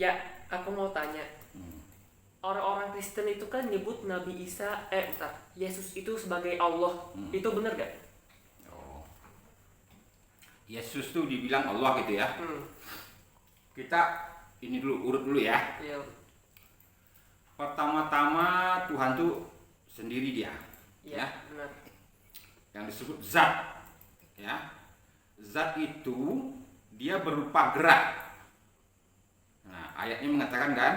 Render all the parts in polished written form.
Ya, aku mau tanya. Orang-orang Kristen itu kan nyebut Nabi Isa, Yesus itu sebagai Allah. Itu benar gak? Oh. Yesus tuh dibilang Allah gitu ya. Kita ini dulu urut dulu ya. Iya. Pertama-tama Tuhan tuh sendiri dia. Iya, benar. Yang disebut zat. Ya. Zat itu dia berupa gerak. Nah, ayatnya mengatakan kan,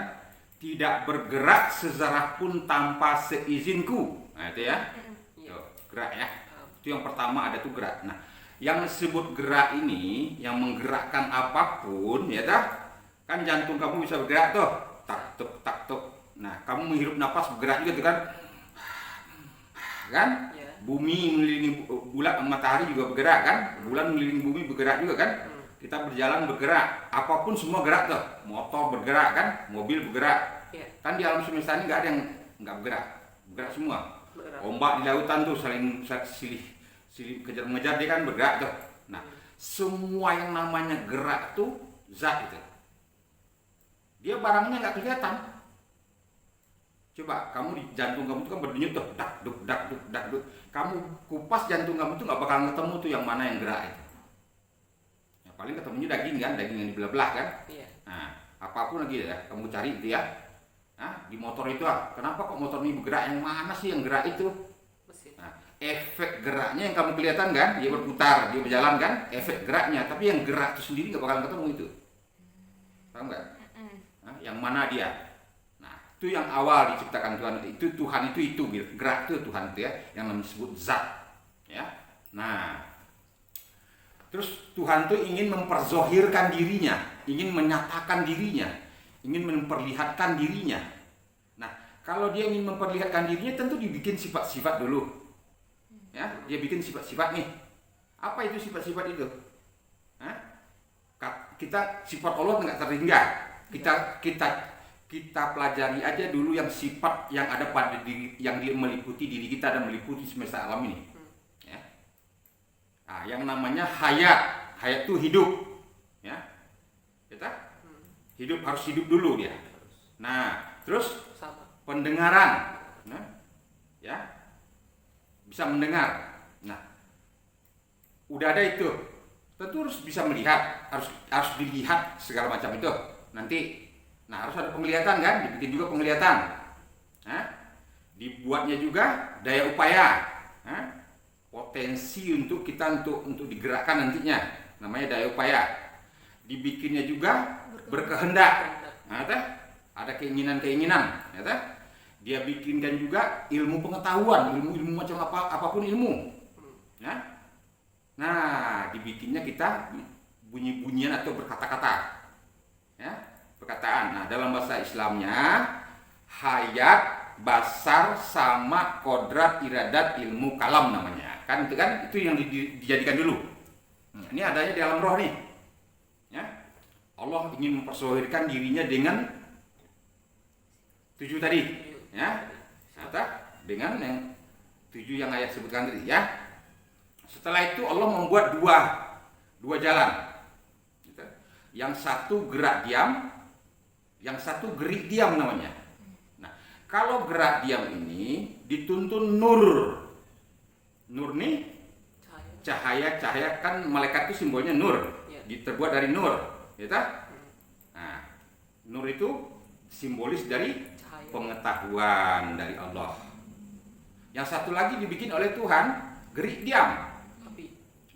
tidak bergerak sezarah pun tanpa seizinku. Nah, itu ya. Tuh, gerak ya. Itu yang pertama ada tuh gerak. Nah, yang disebut gerak ini, yang menggerakkan apapun, ya dah. Kan jantung kamu bisa bergerak tuh. Tak tuk tak tuk. Nah, kamu menghirup napas bergerak juga tuh kan. Kan? Ya. Bumi mengelilingi bulan, matahari juga bergerak kan? Bulan mengelilingi bumi bergerak juga kan? Kita berjalan bergerak, apapun semua gerak tuh. Motor bergerak kan, mobil bergerak. Ya. Kan di alam semesta ini nggak ada yang nggak bergerak, bergerak semua. Bergerak. Ombak di lautan tuh saling silih kejar mengejar, dia kan bergerak tuh. Nah, semua yang namanya gerak tuh zat itu. Dia barangnya nggak kelihatan. Coba kamu di jantung kamu tuh kan berdenyut tuh, dak duk dak duk dak duk. Kamu kupas jantung kamu tuh nggak bakal ketemu tuh yang mana yang gerak itu. Paling ketemunya daging kan, daging yang dibelah-belah kan. Iya. Nah, apapun lagi ya, kamu cari itu ya. Nah, di motor itu kenapa kok motor ini bergerak, yang mana sih yang gerak itu? Mesin. Nah, efek geraknya yang kamu kelihatan kan, dia berputar, dia berjalan kan, efek geraknya. Tapi yang gerak itu sendiri nggak bakalan ketemu itu. Paham nggak? Nah, yang mana dia? Nah, itu yang awal diciptakan Tuhan. Itu Tuhan itu gerak itu Tuhan itu ya, yang disebut zat. Ya. Nah, terus Tuhan tuh ingin memperzohirkan dirinya, ingin menyatakan dirinya, ingin memperlihatkan dirinya. Nah, kalau dia ingin memperlihatkan dirinya, tentu dibikin sifat-sifat dulu. Ya, dia bikin sifat-sifat nih. Apa itu sifat-sifat itu? Hah? Kita sifat Allah nggak terhingga. Kita pelajari aja dulu yang sifat yang ada pada diri, yang dia meliputi diri kita dan meliputi semesta alam ini. Nah, yang namanya hayat itu hidup, ya, kita hidup harus hidup dulu dia. Nah, terus pendengaran, nah, ya, bisa mendengar. Nah, udah ada itu, tentu harus bisa melihat, harus dilihat segala macam itu. Nanti, nah harus ada penglihatan kan, dibikin juga penglihatan. Nah, dibuatnya juga daya upaya. Nah, potensi untuk kita untuk digerakkan nantinya, namanya daya upaya. Dibikinnya juga berkehendak. Nah, ada keinginan-keinginan, ya. Dia bikinkan juga ilmu pengetahuan, ilmu macam apapun ilmu. Ya. Nah, dibikinnya kita bunyi-bunyian atau berkata-kata. Ya, perkataan. Nah, dalam bahasa Islamnya hayat, basar, sama, kodrat, iradat, ilmu, kalam namanya. Kan itu yang dijadikan dulu. Ini adanya di alam roh nih. Ya. Allah ingin mempersoalkan dirinya dengan 7 tadi, ya. Dengan yang 7 yang ayat sebutkan tadi, ya. Setelah itu Allah membuat dua jalan. Yang satu gerak diam, yang satu gerik diam namanya. Nah, kalau gerak diam ini dituntun nur. Nur nih cahaya kan, malaikat itu simbolnya nur, terbuat dari nur, ya tak? Nah, nur itu simbolis dari pengetahuan dari Allah. Yang satu lagi dibikin oleh Tuhan, gerik diam.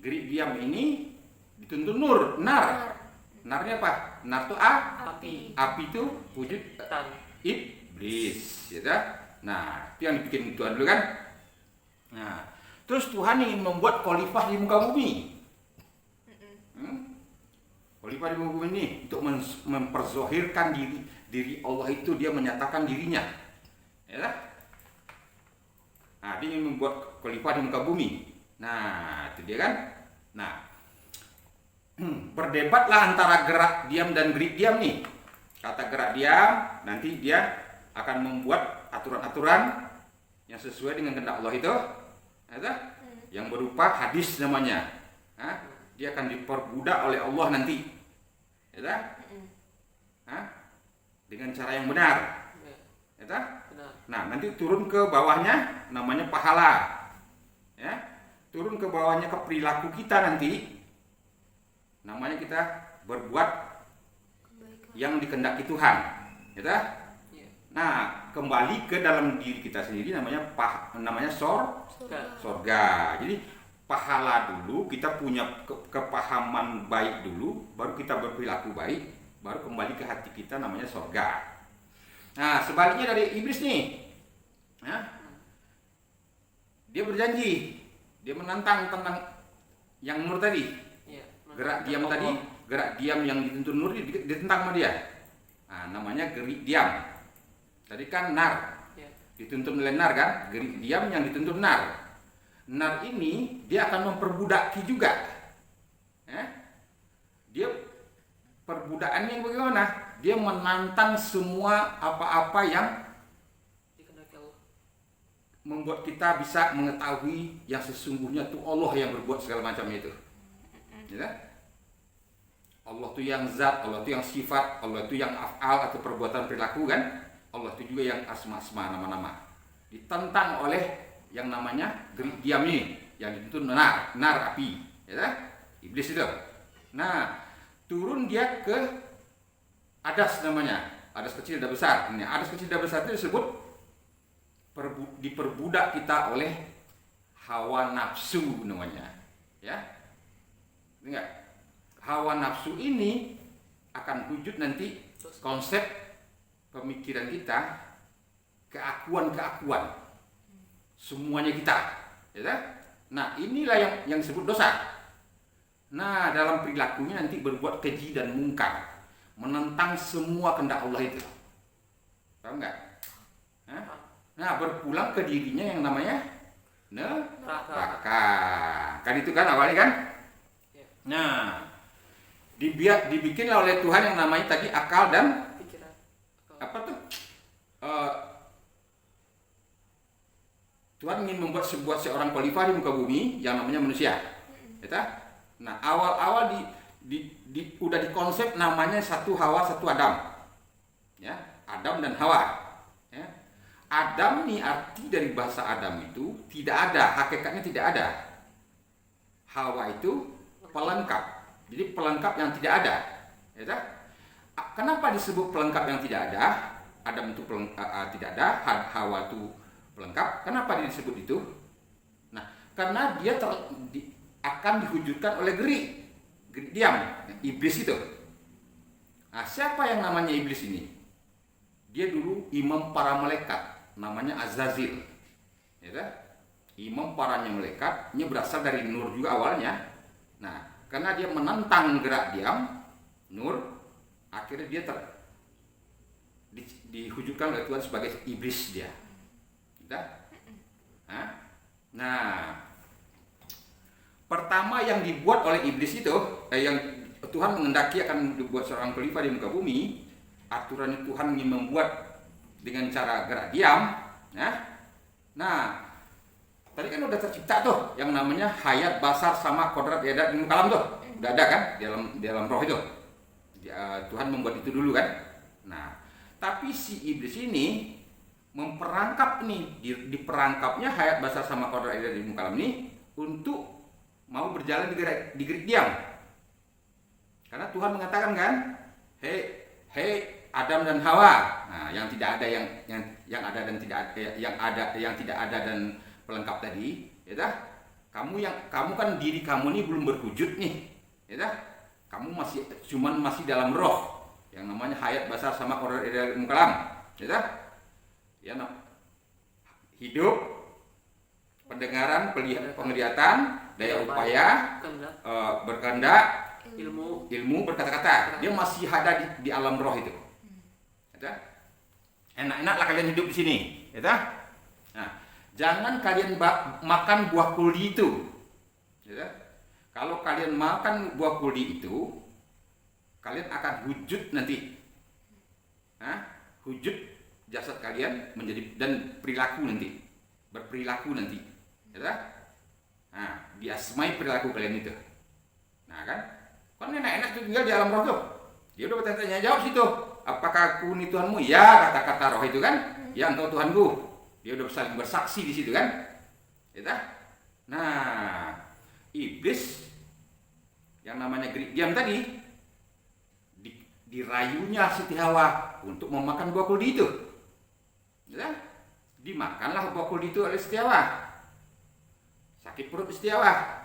Gerik diam ini dituntun nur, nar. Narnya apa? Nar itu api. Api itu wujud iblis, ya tak? Nah, itu yang dibikin Tuhan dulu kan? Nah, terus Tuhan ingin membuat khalifah di muka bumi. Khalifah di muka bumi ini untuk memperzohirkan diri Allah itu, dia menyatakan dirinya. Ya. Nah, dia ingin membuat khalifah di muka bumi. Nah, itu dia kan. Nah, berdebatlah antara gerak diam dan gerik diam nih. Kata gerak diam, nanti dia akan membuat aturan-aturan yang sesuai dengan kehendak Allah itu. Yang berupa hadis namanya. Dia akan diperbudak oleh Allah nanti. dengan cara yang benar. Ya, Ya toh? benar. Nah, nanti turun ke bawahnya namanya pahala. Ya. Turun ke bawahnya ke perilaku kita nanti namanya kita berbuat yang dikehendaki Tuhan. Ya toh? Ya. Nah, kembali ke dalam diri kita sendiri namanya sorga. Jadi pahala dulu, kita punya kepahaman baik dulu, baru kita berperilaku baik, baru kembali ke hati kita namanya sorga. Nah, sebaliknya dari iblis nih, nah, dia berjanji, dia menantang tentang yang nur tadi, Ya, gerak diam Allah. tadi, gerak diam yang dituntun nur ditentang sama dia. Nah, namanya gerik diam. Tadi kan nar, Ya, dituntun oleh nar kan, gerik diam yang dituntun nar. Nar ini dia akan memperbudaki juga. Dia perbudakannya bagaimana? Dia menantang semua apa-apa yang dikehendaki Allah. membuat kita bisa mengetahui yang sesungguhnya itu Allah yang berbuat segala macam itu. Ya? Allah itu yang zat, Allah itu yang sifat, Allah itu yang af'al atau perbuatan perilaku kan? Allah itu juga yang asma-asma, nama-nama. Ditentang oleh yang namanya gerik diam ini, yang dituntun nar api, ya? Iblis itu. Nah, turun dia ke adas namanya, adas kecil dan besar. Ini adas kecil dan besar itu disebut diperbudak kita oleh hawa nafsu namanya, ya. Enggak. Hawa nafsu ini akan wujud nanti konsep pemikiran kita, keakuan semuanya kita, ya. Nah, inilah yang disebut dosa. Nah, dalam perilakunya nanti berbuat keji dan mungkar, menentang semua kehendak Allah itu. Paham enggak? Nah, berpulang ke dirinya yang namanya neraka. Kan itu kan awalnya kan? Ya. Nah, dibikinlah oleh Tuhan yang namanya tadi akal dan Pikiran. apa tuh? Tuhan ingin membuat seorang khalifah di muka bumi yang namanya manusia. Ya. Nah, awal-awal udah dikonsep namanya satu Hawa, satu Adam. Ya, Adam dan Hawa. Ya. Adam nih arti dari bahasa Adam itu tidak ada, hakikatnya tidak ada. Hawa itu pelengkap. Jadi pelengkap yang tidak ada. Ya. Kenapa disebut pelengkap yang tidak ada? Adam itu tidak ada, Hawa itu pelengkap. Kenapa disebut itu? Nah, karena dia akan diwujudkan oleh gerik diam, iblis itu. Nah, siapa yang namanya iblis ini? Dia dulu imam para malaikat, namanya Azazil. Ya, imam paranya malaikatnya berasal dari nur juga awalnya. Nah, karena dia menentang gerak diam, nur, akhirnya dia diwujudkan oleh Tuhan sebagai iblis dia. Nah, pertama yang dibuat oleh iblis itu, yang Tuhan menghendaki akan dibuat seorang khalifah di muka bumi, aturan Tuhan ingin membuat dengan cara gerak diam. Nah, tadi kan udah tercipta tuh yang namanya hayat, basar, sama kodrat, idat, ilmu kalam tuh, udah ada kan dalam roh itu. Tuhan membuat itu dulu kan. Nah, tapi si iblis ini memperangkap nih, diperangkapnya hayat, basar, sama kodrat, idat, ilmu kalam ini untuk mau berjalan di gerik diam. Karena Tuhan mengatakan kan, hei Adam dan Hawa, nah, yang tidak ada yang ada dan tidak ada, yang tidak ada dan pelengkap tadi, ya. Kamu kan diri kamu ini belum berwujud nih, ya. Kamu masih dalam roh yang namanya hayat, basar, sama kodrat, idat, ilmu kalam, ya. Ya, hidup, pendengaran, penglihatan, daya upaya, berkehendak, ilmu, berkata-kata. Dia masih ada di alam roh itu. Ya. Enak-enaklah kalian hidup di sini, ya. Nah, jangan kalian makan buah kuldi itu. Ya. Kalau kalian makan buah kuldi itu, kalian akan wujud nanti. Wujud jasad kalian menjadi dan perilaku nanti, berperilaku nanti. Ya. Nah, diasmai perilaku kalian itu. Nah, kan enak-enak tuh tinggal di alam roh tuh. Dia udah bertanya jawab situ. apakah aku ini Tuhanmu? Ya, kata-kata roh itu kan. Ya, engkau Tuhanku. Dia udah saling bersaksi di situ kan. Ya, nah, iblis yang namanya diam tadi dirayunya Siti Hawa untuk memakan buah kuldi itu. Ya, dimakanlah buah kuldi itu oleh Siti Hawa. Sakit perut Siti Hawa.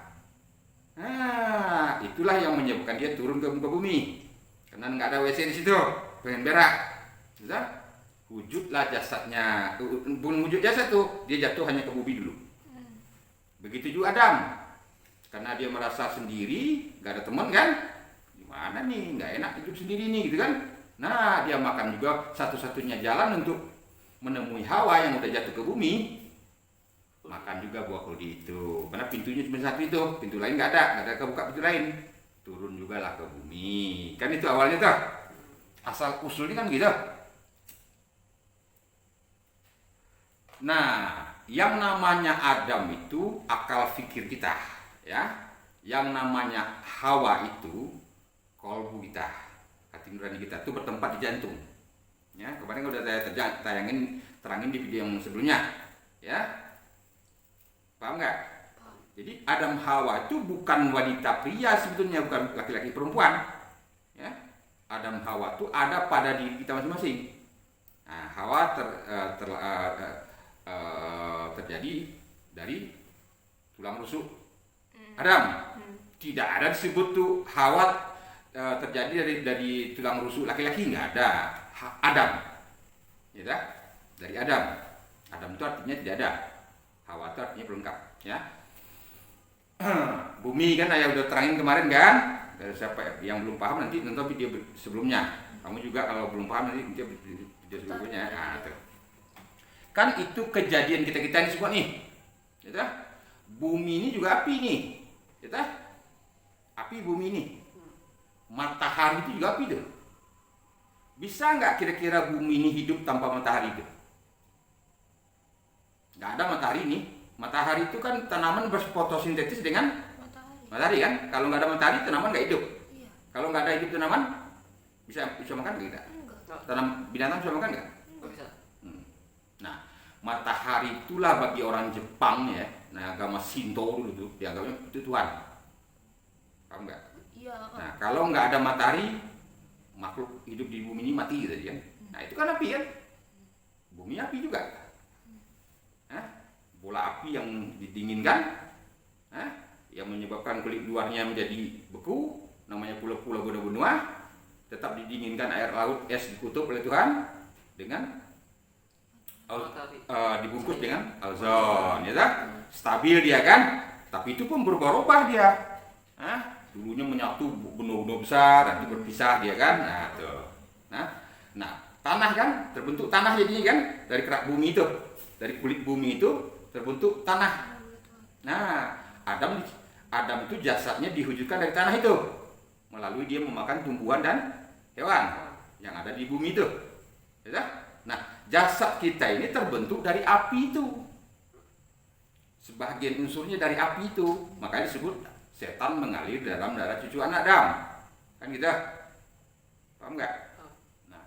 Nah, itulah yang menyebabkan dia turun ke muka bumi. Karena nggak ada WC di situ, pengen berak. Ya, wujudlah jasadnya. Bukan wujud jasad tuh, dia jatuh hanya ke bumi dulu. Begitu juga Adam. Karena dia merasa sendiri, nggak ada teman kan? Gimana nih, nggak enak hidup sendiri nih, gitu kan? Nah, dia makan juga satu-satunya jalan untuk menemui Hawa yang udah jatuh ke bumi. Makan juga buah kuldi itu. Karena pintunya cuma satu itu, pintu lain nggak ada kebuka pintu lain. Turun juga lah ke bumi. Kan itu awalnya tuh. Asal usulnya kan gitu. Nah, yang namanya Adam itu akal pikir kita, ya. Yang namanya Hawa itu kolbu kita, hati nurani kita itu bertempat di jantung. Ya, kemarin udah saya terangin di video yang sebelumnya, ya. Paham nggak? Jadi Adam Hawa itu bukan wanita pria sebetulnya, bukan laki-laki perempuan. Ya, Adam Hawa itu ada pada diri kita masing-masing. Nah, Hawa terjadi dari tulang rusuk Adam. Tidak ada disebut tuh Hawa terjadi dari tulang rusuk laki-laki, nggak ada. Adam, ya, dari Adam. Adam itu artinya tidak ada. Hawa itu artinya pelengkap, ya. Bumi kan ayah udah terangin kemarin kan. Dari siapa yang belum paham nanti nonton video sebelumnya. Kamu juga kalau belum paham nanti video sebelumnya. Nah, tuh. Kan itu kejadian kita ini semua nih, ya. Bumi ini juga api nih, ya. Api bumi ini. Matahari itu juga api tuh. Bisa nggak kira-kira bumi ini hidup tanpa matahari itu? Nggak ada matahari nih. Matahari itu kan tanaman berfotosintesis dengan matahari kan. Kalau nggak ada matahari tanaman nggak hidup. Iya. Kalau nggak ada hidup tanaman bisa makan nggak kita? Tanam binatang bisa makan nggak? Nggak bisa. Nah, matahari itulah bagi orang Jepang ya. Nah, agama Shinto dulu tuh dianggapnya itu Tuhan. Paham nggak? Iya. Nah, kalau nggak ada matahari, makhluk hidup di bumi ini mati gitu kan. Nah, itu kan api kan. Bumi api juga. Bola api yang didinginkan, yang menyebabkan kulit luarnya menjadi beku, namanya pulau-pulau benua-benua, tetap didinginkan air laut, es dikutuk oleh Tuhan dengan dibungkus dengan ozon, ya kan? Stabil dia kan, tapi itu pun berubah-ubah dia. Dulunya menyatu benua-benua besar, nanti berpisah dia kan, nah, tanah kan terbentuk tanah jadinya kan dari kerak bumi itu, dari kulit bumi itu terbentuk tanah. Nah, Adam itu jasadnya diwujudkan dari tanah itu melalui dia memakan tumbuhan dan hewan yang ada di bumi itu. Ya? Nah, jasad kita ini terbentuk dari api itu. Sebagian unsurnya dari api itu, makanya disebut setan mengalir dalam darah cucu anak Adam. Kan gitu. Paham nggak? Nah,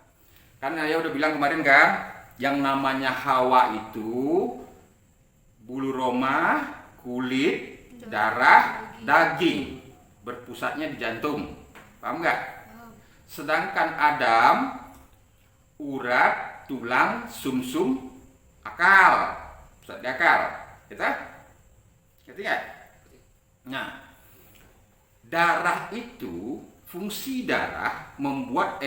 kan saya udah bilang kemarin kan, yang namanya Hawa itu bulu roma, kulit, darah, daging, berpusatnya di jantung. Paham nggak? Sedangkan Adam, urat, tulang, sumsum, akal, pusat di akal. Ngerti nggak? Nah, darah itu, fungsi darah membuat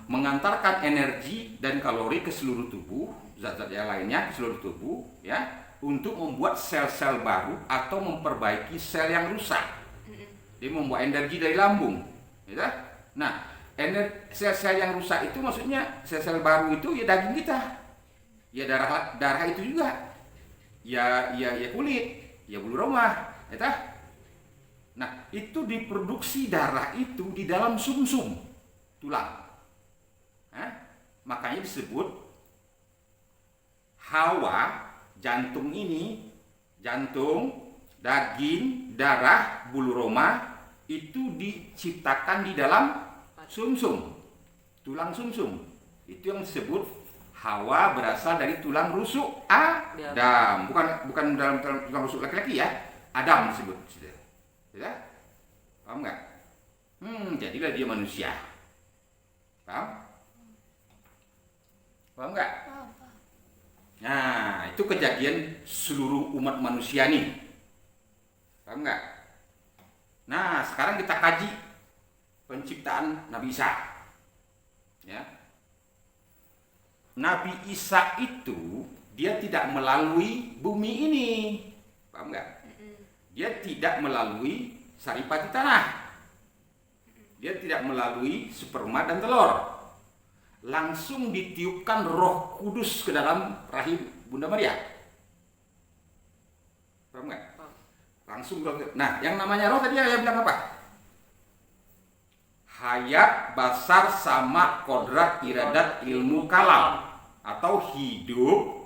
mengantarkan energi dan kalori ke seluruh tubuh, zat-zat yang lainnya ke seluruh tubuh, ya, untuk membuat sel-sel baru atau memperbaiki sel yang rusak. Dia membuat energi dari lambung, ya. Nah, sel-sel yang rusak itu maksudnya sel-sel baru itu ya daging kita, ya darah itu juga, ya kulit, ya bulu roma, ya. Nah, itu diproduksi darah itu di dalam sumsum tulang. Makanya disebut Hawa, jantung ini, jantung, daging, darah, bulu roma itu diciptakan di dalam sumsum. tulang sumsum. Itu yang disebut Hawa berasal dari tulang rusuk Adam. Bukan dalam tulang rusuk laki-laki ya. Adam disebut. Ya? Paham nggak? Jadilah dia manusia. Paham? Paham nggak? Nah, itu kejadian seluruh umat manusia nih. Paham nggak? Nah, sekarang kita kaji penciptaan Nabi Isa. Ya. Nabi Isa itu dia tidak melalui bumi ini. Paham nggak? Dia tidak melalui saripati tanah. Dia tidak melalui sperma dan telur. Langsung ditiupkan Roh Kudus ke dalam rahim Bunda Maria. Paham nggak? Langsung. Nah, yang namanya roh tadi saya bilang apa? Hayat, basar, sama, kodrat, iradat, ilmu, kalam. Atau hidup,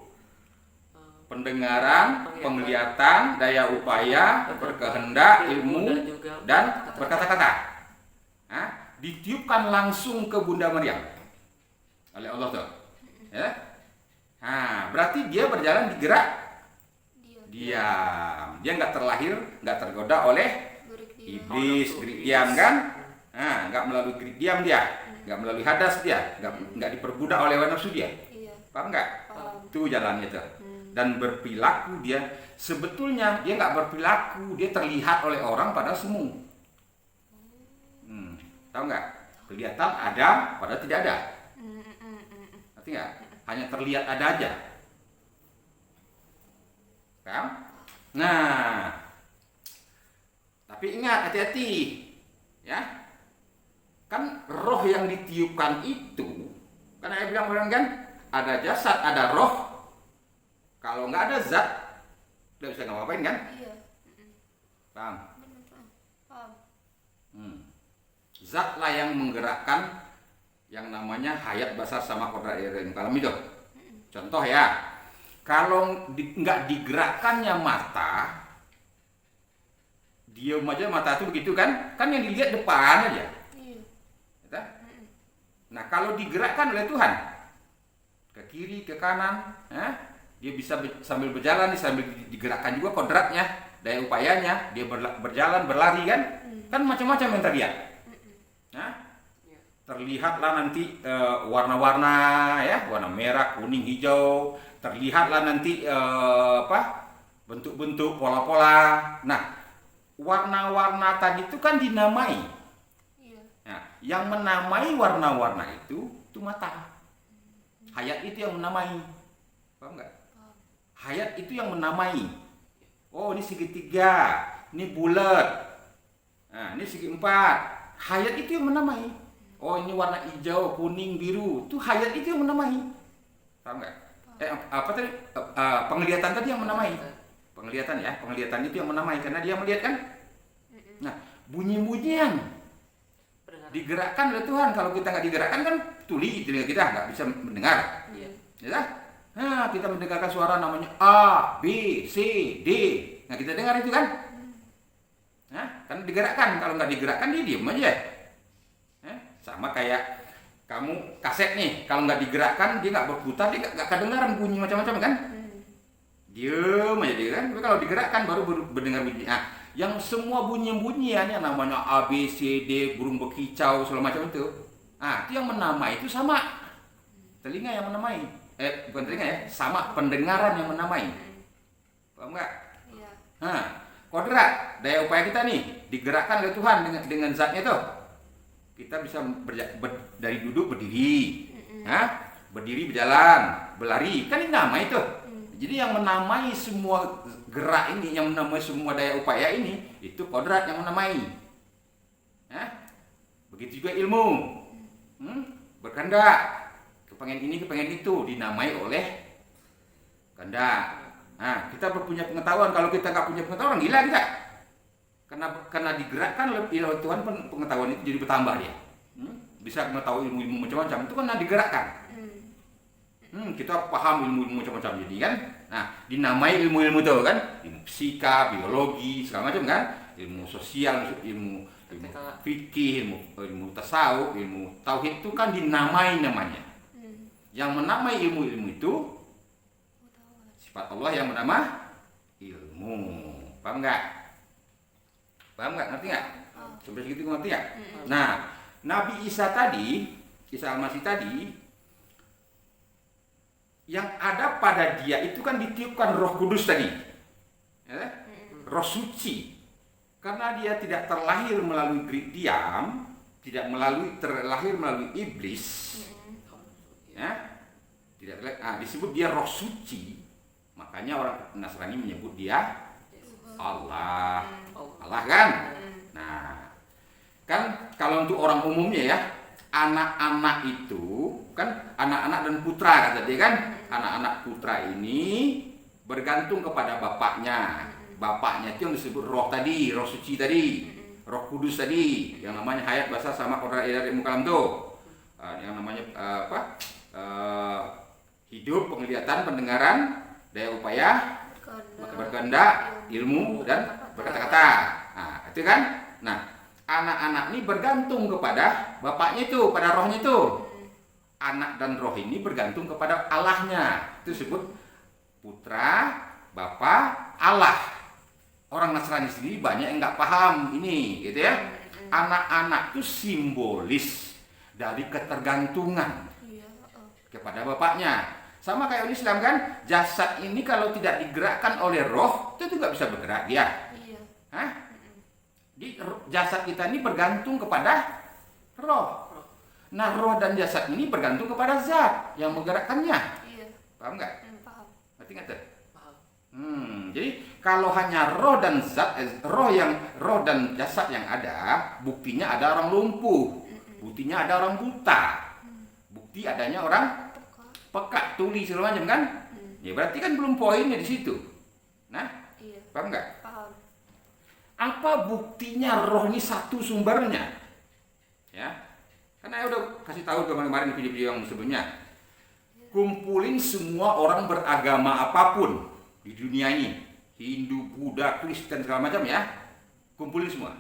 pendengaran, penglihatan, daya upaya, berkehendak, ilmu, dan berkata-kata. Nah, ditiupkan langsung ke Bunda Maria oleh Allah tuh. Ya. Nah, berarti dia berjalan di gerak diam. Dia nggak terlahir, nggak tergoda oleh iblis, gerik diam kan? Nah, nggak melalui gerik diam dia, nggak melalui hadas dia, nggak diperbudak oleh nafsu dia. Paham nggak? Itu jalannya tuh. Dan berperilaku dia sebetulnya dia nggak berperilaku, dia terlihat oleh orang pada semu. Tahu nggak? Kelihatan ada, padahal tidak ada. Ngerti nggak? Hanya terlihat ada aja. Paham? Nah, tapi ingat, hati-hati, ya. Kan roh yang ditiupkan itu, kan saya bilang kan, ada jasad, ada roh. Kalau nggak ada zat, nggak bisa ngapain kan? Iya. Paham? Paham. Zat lah yang menggerakkan yang namanya hayat, basar, sama, kodrat, ilmu, kalam itu. Contoh ya, kalau nggak digerakkannya mata, diam aja mata itu begitu kan? Kan yang dilihat depan aja. Iya. Nah, kalau digerakkan oleh Tuhan, ke kiri, ke kanan, dia bisa sambil berjalan, sambil digerakkan juga kodratnya, daya upayanya, dia berjalan, berlari kan? Kan macam-macam yang terlihat. Terlihatlah nanti warna-warna ya, warna merah, kuning, hijau. Terlihatlah nanti bentuk-bentuk, pola-pola. Nah, warna-warna tadi itu kan dinamai. Iya. Nah, yang menamai warna-warna itu mata. Hayat itu yang menamai. Paham nggak? Hayat itu yang menamai. Oh, ini segitiga, ini bulat. Nah, ini segi empat. Hayat itu yang menamai. Oh, ini warna hijau, kuning, biru. Itu hayat itu yang menamai. Paham nggak? Apa tadi? Penglihatan tadi yang menamai. Penglihatan ya, penglihatan itu yang menamai karena dia melihat kan. Nah, bunyi-bunyian digerakkan oleh Tuhan. Kalau kita nggak digerakkan kan tuli telinga kita nggak bisa mendengar. Ya. Nah, kita mendengarkan suara namanya A, B, C, D. Nah, kita dengar itu kan. Nah, kan digerakkan. Kalau nggak digerakkan dia diam aja. Sama kayak kamu kaset nih, kalau nggak digerakkan dia nggak berputar, dia nggak kedengaran bunyi macam-macam kan? Diam aja dia kan. Tapi kalau digerakkan baru berdengar bunyi. Nah, yang semua bunyi-bunyian yang namanya A, B, C, D, burung berkicau segala macam itu, itu yang menamai itu sama telinga yang menamai. Bukan telinga ya, sama pendengaran yang menamai. Paham nggak? Iya. Nah, kodrat daya upaya kita nih digerakkan oleh Tuhan dengan zatnya tuh. Kita bisa dari duduk berdiri, berdiri berjalan, berlari, kan ini nama itu. Jadi yang menamai semua gerak ini, yang menamai semua daya upaya ini, itu kodrat yang menamai. Begitu juga ilmu, berkehendak, kepengen ini, kepengen itu, dinamai oleh kehendak. Nah, kita punya pengetahuan. Kalau kita nggak punya pengetahuan, gila kita. Karena digerakkan oleh Tuhan, pengetahuan itu jadi bertambah dia. Bisa mengetahui ilmu-ilmu macam-macam itu karena digerakkan. Kita paham ilmu-ilmu macam-macam jadi kan. Nah, dinamai ilmu-ilmu itu kan, ilmu fisika, biologi, segala macam kan, ilmu sosial, ilmu ketika fikih, ilmu tasawuf, ilmu tauhid itu kan dinamai namanya. Yang menamai ilmu-ilmu itu sifat Allah yang bernama ilmu. Paham nggak? Paham nggak? Ngerti nggak? Sampai segitu ngerti ya? Nah, Nabi Isa tadi, Isa Al-Masih tadi, yang ada pada dia itu kan ditiupkan Roh Kudus tadi, ya? Roh suci. Karena dia tidak terlahir melalui diam, tidak terlahir melalui iblis, ya, tidak disebut dia Roh suci. Makanya orang Nasrani menyebut dia Allah, Allah kan. Nah, kan kalau untuk orang umumnya ya, anak-anak itu kan anak-anak dan putra kata dia kan, anak-anak putra ini bergantung kepada bapaknya. Bapaknya itu yang disebut roh tadi, roh suci tadi, roh kudus tadi, yang namanya hayat bahasa sama kodrat ilmu kalam tuh, yang namanya hidup, penglihatan, pendengaran, daya upaya, berkehendak, ilmu dan berkata-kata. Nah, itu kan. Nah, anak-anak ini bergantung kepada bapaknya itu, pada rohnya itu. Anak dan roh ini bergantung kepada Allahnya. Itu disebut putra, bapa, Allah. Orang Nasrani sendiri banyak yang nggak paham ini, gitu ya. Anak-anak itu simbolis dari ketergantungan kepada bapaknya. Sama kayak orang Islam kan, jasad ini kalau tidak digerakkan oleh roh, itu nggak bisa bergerak dia. Hah? Jasad kita ini bergantung kepada roh. Nah, roh dan jasad ini bergantung kepada zat yang menggerakkannya. Paham nggak? Paham. Ngerti nggak tuh? Jadi kalau hanya roh dan zat, roh dan jasad yang ada, buktinya ada orang lumpuh, buktinya ada orang buta, bukti adanya orang peka, tuli segala macam kan? Ya berarti kan belum poinnya di situ. Nah, paham nggak? Paham. Apa buktinya roh ini satu sumbernya? Ya, karena saya udah kasih tahu kemarin di video-video yang sebelumnya. Kumpulin semua orang beragama apapun di dunia ini, Hindu, Buddha, Kristen segala macam ya, kumpulin semua.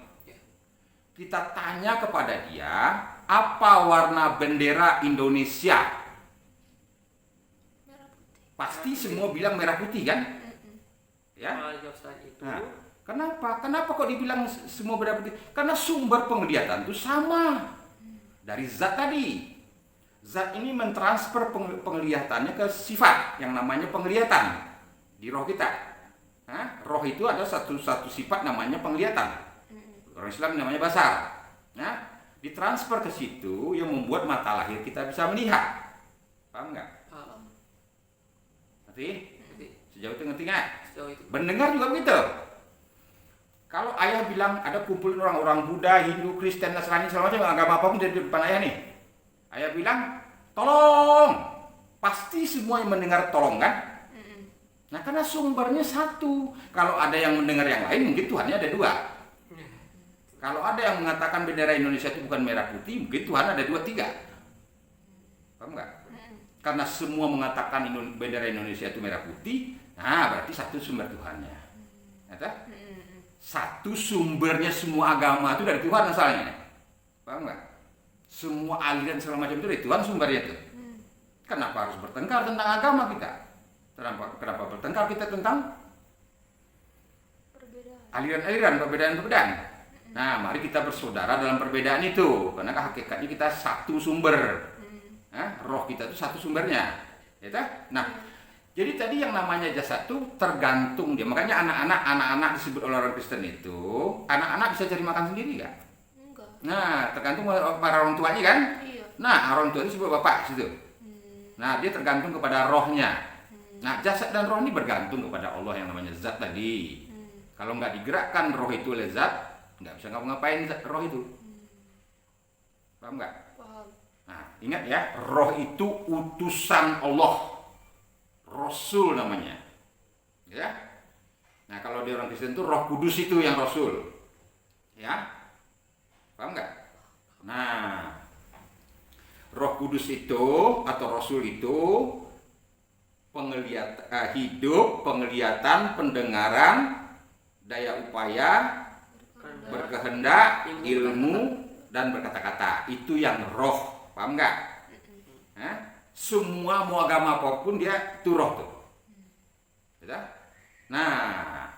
Kita tanya kepada dia, apa warna bendera Indonesia? Merah putih. Pasti semua bilang merah putih kan? Ya. jawab selain itu, Nah, kenapa? Kenapa kok dibilang semua merah putih? Karena sumber penglihatan itu sama dari zat tadi. Zat ini mentransfer penglihatannya ke sifat yang namanya penglihatan di roh kita. Roh itu ada satu sifat namanya penglihatan. Orang Islam namanya basar. Ditransfer ke situ yang membuat mata lahir kita bisa melihat. Paham nggak? paham. Ngerti? Jadi, Sejauh itu ngerti nggak? sejauh itu. Mendengar juga begitu. Kalau ayah bilang ada kumpulin orang-orang Buddha, Hindu, Kristen, Nasrani, segala macam agama apapun di depan ayah nih, ayah bilang tolong, pasti semua yang mendengar tolong kan? Nah karena sumbernya satu. Kalau ada yang mendengar yang lain, mungkin Tuhannya ada dua. Kalau ada yang mengatakan bendera Indonesia itu bukan merah putih, mungkin Tuhan ada 2, 3. Paham nggak? Karena semua mengatakan bendera Indonesia itu merah putih, nah berarti satu sumber Tuhannya. Nyata? Satu sumbernya semua agama itu dari Tuhan asalnya. Paham nggak? Semua aliran segala macam itu dari Tuhan sumbernya itu. Kenapa harus bertengkar tentang agama kita? Kenapa bertengkar kita tentang aliran-aliran, perbedaan-perbedaan? Nah, mari kita bersaudara dalam perbedaan itu, karena hakikatnya kita satu sumber. Roh kita itu satu sumbernya. Ya, nah, jadi tadi yang namanya jasad itu tergantung dia. Makanya anak-anak disebut oleh orang Kristen itu, anak-anak bisa cari makan sendiri nggak? Enggak. Nah, tergantung para orang tuanya kan? Iya. Nah, orang tua itu disebut bapak situ. Nah, dia tergantung kepada rohnya. Nah, jasad dan roh ini bergantung kepada Allah yang namanya zat tadi. Kalau nggak digerakkan roh itu oleh zat, nggak bisa ngapa-ngapain roh itu. Paham nggak? Paham. Nah, ingat ya, roh itu utusan Allah. Rasul namanya. Ya. Nah, kalau di orang Kristen itu Roh Kudus itu yang Rasul. Ya. Paham nggak? Nah, Roh Kudus itu atau Rasul itu hidup, penglihatan, pendengaran, daya upaya, berkehendak, ilmu, dan berkata-kata. Itu yang roh. Paham nggak? Semua mau agama apapun dia itu roh tuh. Nah,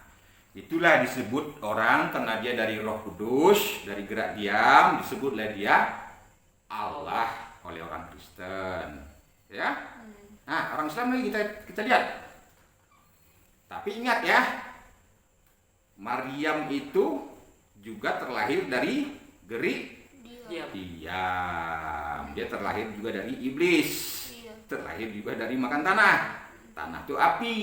itulah disebut orang karena dia dari Roh Kudus, dari gerak diam, disebutlah dia Allah oleh orang Kristen. Ya. Nah, orang Islam lagi kita lihat. Tapi ingat ya, Maryam itu juga terlahir dari gerik Dia. diam. Dia terlahir juga dari iblis. Iya. Terlahir juga dari makan tanah. Tanah itu api.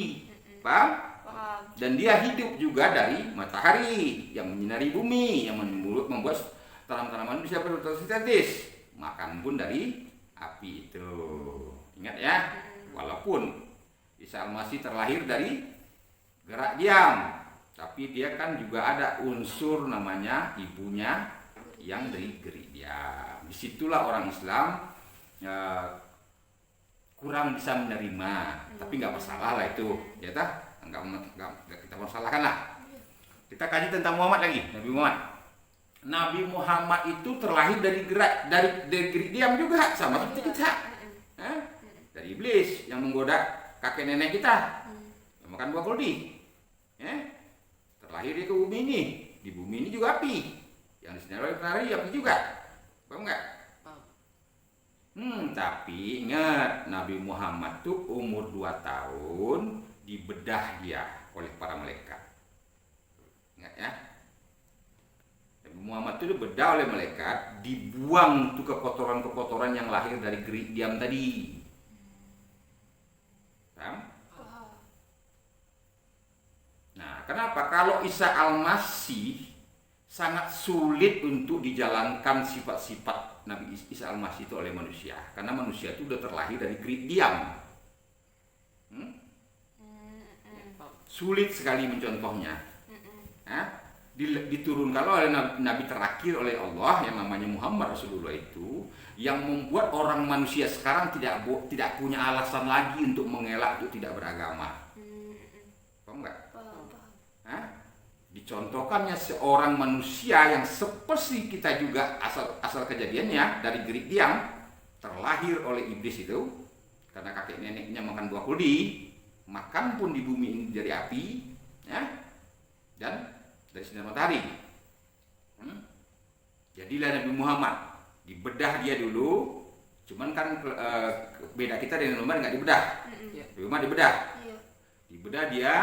Paham? Paham. Dan dia hidup juga dari matahari yang menyinari bumi, yang membuat tanaman-tanaman bisa berfotosintesis. Makan pun dari api itu. Ingat ya, walaupun Isa Al-Masih terlahir dari gerak diam, tapi dia kan juga ada unsur namanya ibunya yang dari gerik diam. Disitulah orang Islam kurang bisa menerima, tapi nggak masalah lah itu, ya tak? Nggak kita masalahkan lah. Kita kaji tentang Muhammad lagi, Nabi Muhammad. Nabi Muhammad itu terlahir dari gerik diam juga, sama seperti kita. Dari iblis yang menggoda kakek nenek kita, yang makan buah kuldi. Terlahir dia ke bumi ini, di bumi ini juga api, yang disinari oleh matahari api juga. Paham nggak? Tapi ingat, Nabi Muhammad tuh umur 2 tahun dibedah dia oleh para malaikat. Ingat ya, Nabi Muhammad itu dibedah oleh malaikat, dibuang tuh kekotoran-kekotoran yang lahir dari gerik diam tadi. Paham? Nah, kenapa? Kalau Isa Al-Masih sangat sulit untuk dijalankan sifat-sifat Nabi Isa Al-Masih itu oleh manusia, karena manusia itu udah terlahir dari gerik diam. Sulit sekali mencontohnya. Diturunkan oleh Nabi terakhir oleh Allah yang namanya Muhammad Rasulullah itu, yang membuat orang manusia sekarang tidak punya alasan lagi untuk mengelak, untuk tidak beragama. Paham nggak? Dicontohkannya seorang manusia yang seperti kita juga asal kejadiannya dari gerik diam, terlahir oleh iblis itu karena kakek neneknya makan buah kuldi, makan pun di bumi ini dari api, ya, dan dari sinar matahari. Jadilah Nabi Muhammad, dibedah dia dulu, cuman kan beda kita dengan Umar nggak dibedah. Nabi Muhammad dibedah dia.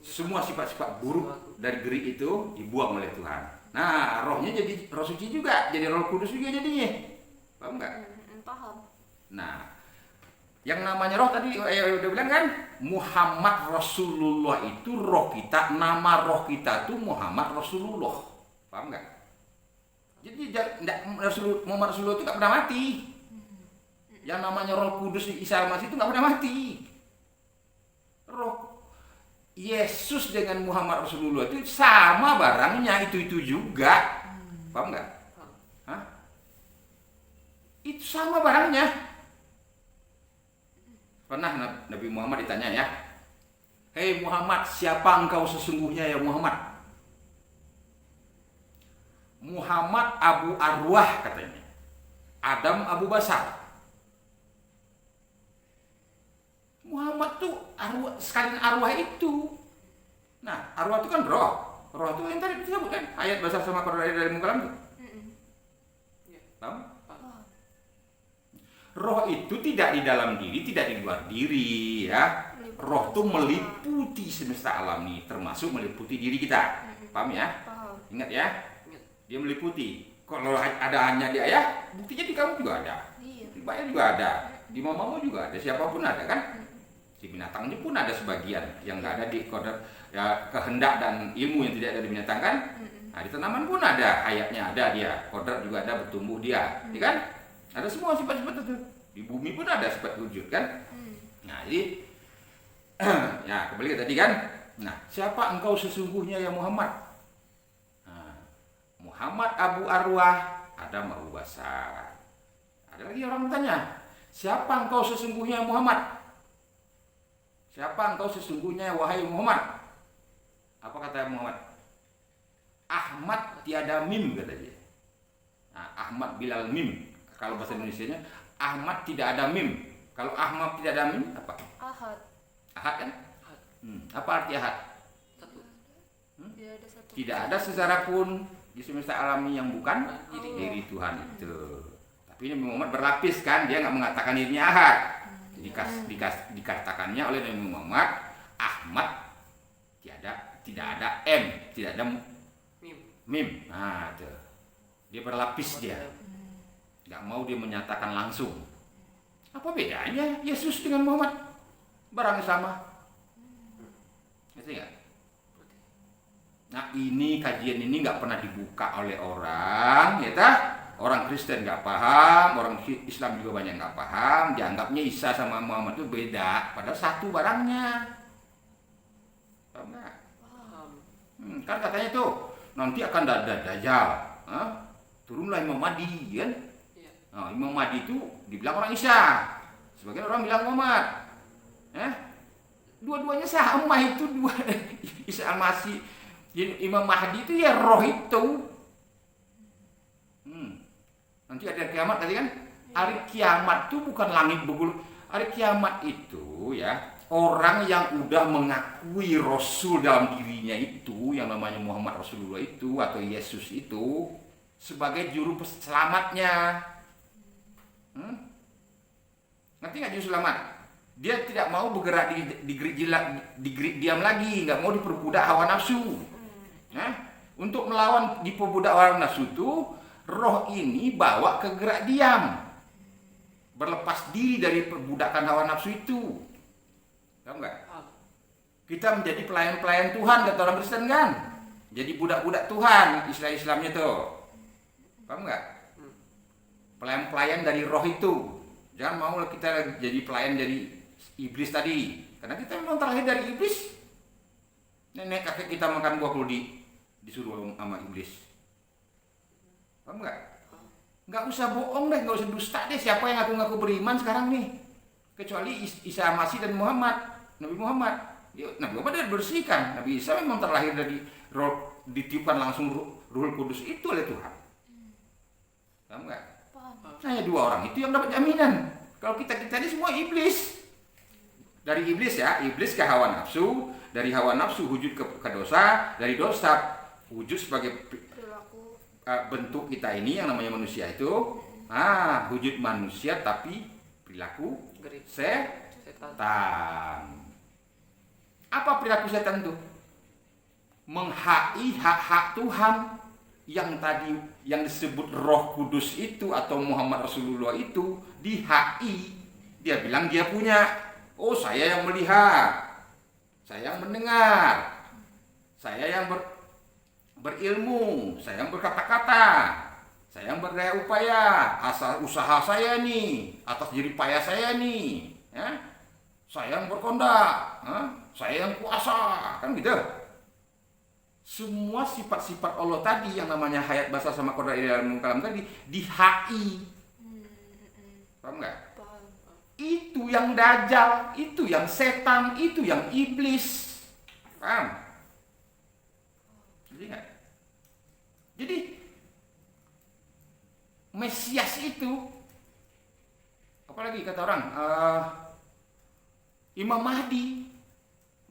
Semua sifat-sifat buruk dari gerik itu dibuang oleh Tuhan. Nah, rohnya jadi roh suci juga, jadi roh kudus juga jadinya. Paham nggak? Paham. Nah, yang namanya roh tadi udah bilang kan, Muhammad Rasulullah itu roh kita, nama roh kita itu Muhammad Rasulullah. Paham nggak? Jadi Muhammad Rasulullah itu nggak pernah mati. Yang namanya roh kudus Isa Al-Masih itu nggak pernah mati. Roh Yesus dengan Muhammad Rasulullah itu sama barangnya, itu juga. Paham nggak? Itu sama barangnya. Pernah Nabi Muhammad ditanya ya, "Hei Muhammad, siapa engkau sesungguhnya ya Muhammad?" Muhammad Abu Arwah katanya, Adam Abu Basar. Muhammad tuh arwah, sekalian arwah itu. Nah, arwah itu kan roh. Roh itu yang tadi disebut kan, ayat basar sama Qur'an dari muka itu. Tahu? Roh itu tidak di dalam diri, tidak di luar diri, ya. Roh itu meliputi semesta alam ini, termasuk meliputi diri kita. Paham ya? Ingat ya? Dia meliputi. Kalau ada hanya di ayah, buktinya di kamu juga ada. Di bayar juga ada. Di mamamu juga ada. Siapapun ada kan? Di binatangnya pun ada sebagian yang nggak ada di kodrat ya, kehendak dan ilmu yang tidak ada di binatang kan. Nah, di tanaman pun ada, hayatnya ada dia, kodrat juga ada, bertumbuh dia, ya kan? Ada semua sifat-sifat itu. Di bumi pun ada sifat wujud kan. Nah, jadi ya kembali ke tadi kan. Nah, siapa engkau sesungguhnya ya Muhammad? Nah, Muhammad Abu Arwah, Adam Abu Basar. Ada lagi orang bertanya, siapa engkau sesungguhnya Muhammad? Siapa engkau sesungguhnya wahai Muhammad? Apa kata Muhammad? Ahmad tiada mim, kata dia. Nah, Ahmad Bilal mim. Kalau bahasa Indonesianya, Ahmad tidak ada mim. Kalau Ahmad tidak ada mim, apa? Ahad. Ahad kan? Ahad. Apa arti ahad? Satu. Tidak ada satu. Tidak ada sejarah pun di semesta alami yang bukan Diri. diri Tuhan itu. Tapi Nabi Muhammad berlapis kan, dia nggak mengatakan dirinya ahad. Jadi dikatakannya oleh Nabi Muhammad, Ahmad tidak ada M, tidak ada Mim. mim. Nah, itu. Dia berlapis dia. Nggak mau dia menyatakan langsung. Apa bedanya Yesus dengan Muhammad? Barang sama. Ngerti nggak? Nah, ini kajian ini nggak pernah dibuka oleh orang, ya tah? Orang Kristen nggak paham, orang Islam juga banyak nggak paham. Dianggapnya Isa sama Muhammad itu beda, padahal satu barangnya. Paham nggak? Paham. Kan katanya tuh nanti akan ada Dajjal, turunlah Imam Mahdi, kan? Iya. Nah, Imam Mahdi itu dibilang orang Isa, sebagian orang bilang Muhammad. Dua-duanya sama itu dua. Isa Al-Masih, Imam Mahdi itu ya roh itu. Nanti ada kiamat tadi kan? Hari kiamat itu bukan langit begul. Hari kiamat itu ya orang yang udah mengakui Rasul dalam dirinya itu, yang namanya Muhammad Rasulullah itu atau Yesus itu sebagai juru selamatnya. Ngerti nggak juru selamat? Dia tidak mau bergerak di diam lagi, nggak mau diperbudak hawa nafsu. Untuk melawan diperbudak hawa nafsu itu, roh ini bawa ke gerak diam, berlepas diri dari perbudakan hawa nafsu itu. Tahu nggak? Kita menjadi pelayan-pelayan Tuhan, kata orang Kristen kan? Jadi budak-budak Tuhan, Islamnya tuh. Paham nggak? Pelayan-pelayan dari roh itu. Jangan mau kita jadi pelayan dari iblis tadi, karena kita memang terlahir dari iblis. Nenek kakek kita makan buah keludi disuruh sama iblis. Paham nggak? Nggak usah bohong deh, nggak usah dusta deh. Siapa yang ngaku-ngaku beriman sekarang nih? Kecuali Isa Masih dan Muhammad, Nabi Muhammad. Nabi Muhammad dia bersihkan. Nabi Isa memang terlahir dari roh, ditiupkan langsung Ruhul Kudus itu oleh Tuhan. Paham nggak? Nah, ya dua orang itu yang dapat jaminan. Kalau kita ini semua iblis. Dari iblis ya, iblis ke hawa nafsu, dari hawa nafsu wujud ke dosa, dari dosa wujud sebagai Perilaku. bentuk kita ini yang namanya manusia itu, wujud manusia tapi perilaku Gerip. setan. Setan. Apa perilaku setan itu? Menghai hak-hak Tuhan yang tadi yang disebut Roh Kudus itu atau Muhammad Rasulullah itu dihai. Dia bilang dia punya. Oh, saya yang melihat, saya yang mendengar, saya yang berilmu, saya yang berkata-kata, saya yang berdaya upaya, asal usaha saya nih, atas jerih payah saya nih, ya. Saya yang berkondak, saya yang kuasa, kan gitu. Semua sifat-sifat Allah tadi yang namanya hayat basar sama qadar ilmu kalam tadi dihai. Paham nggak? Itu yang dajjal, itu yang setan, itu yang iblis. Paham? Jadi nggak? Jadi Mesias itu, apalagi kata orang, Imam Mahdi,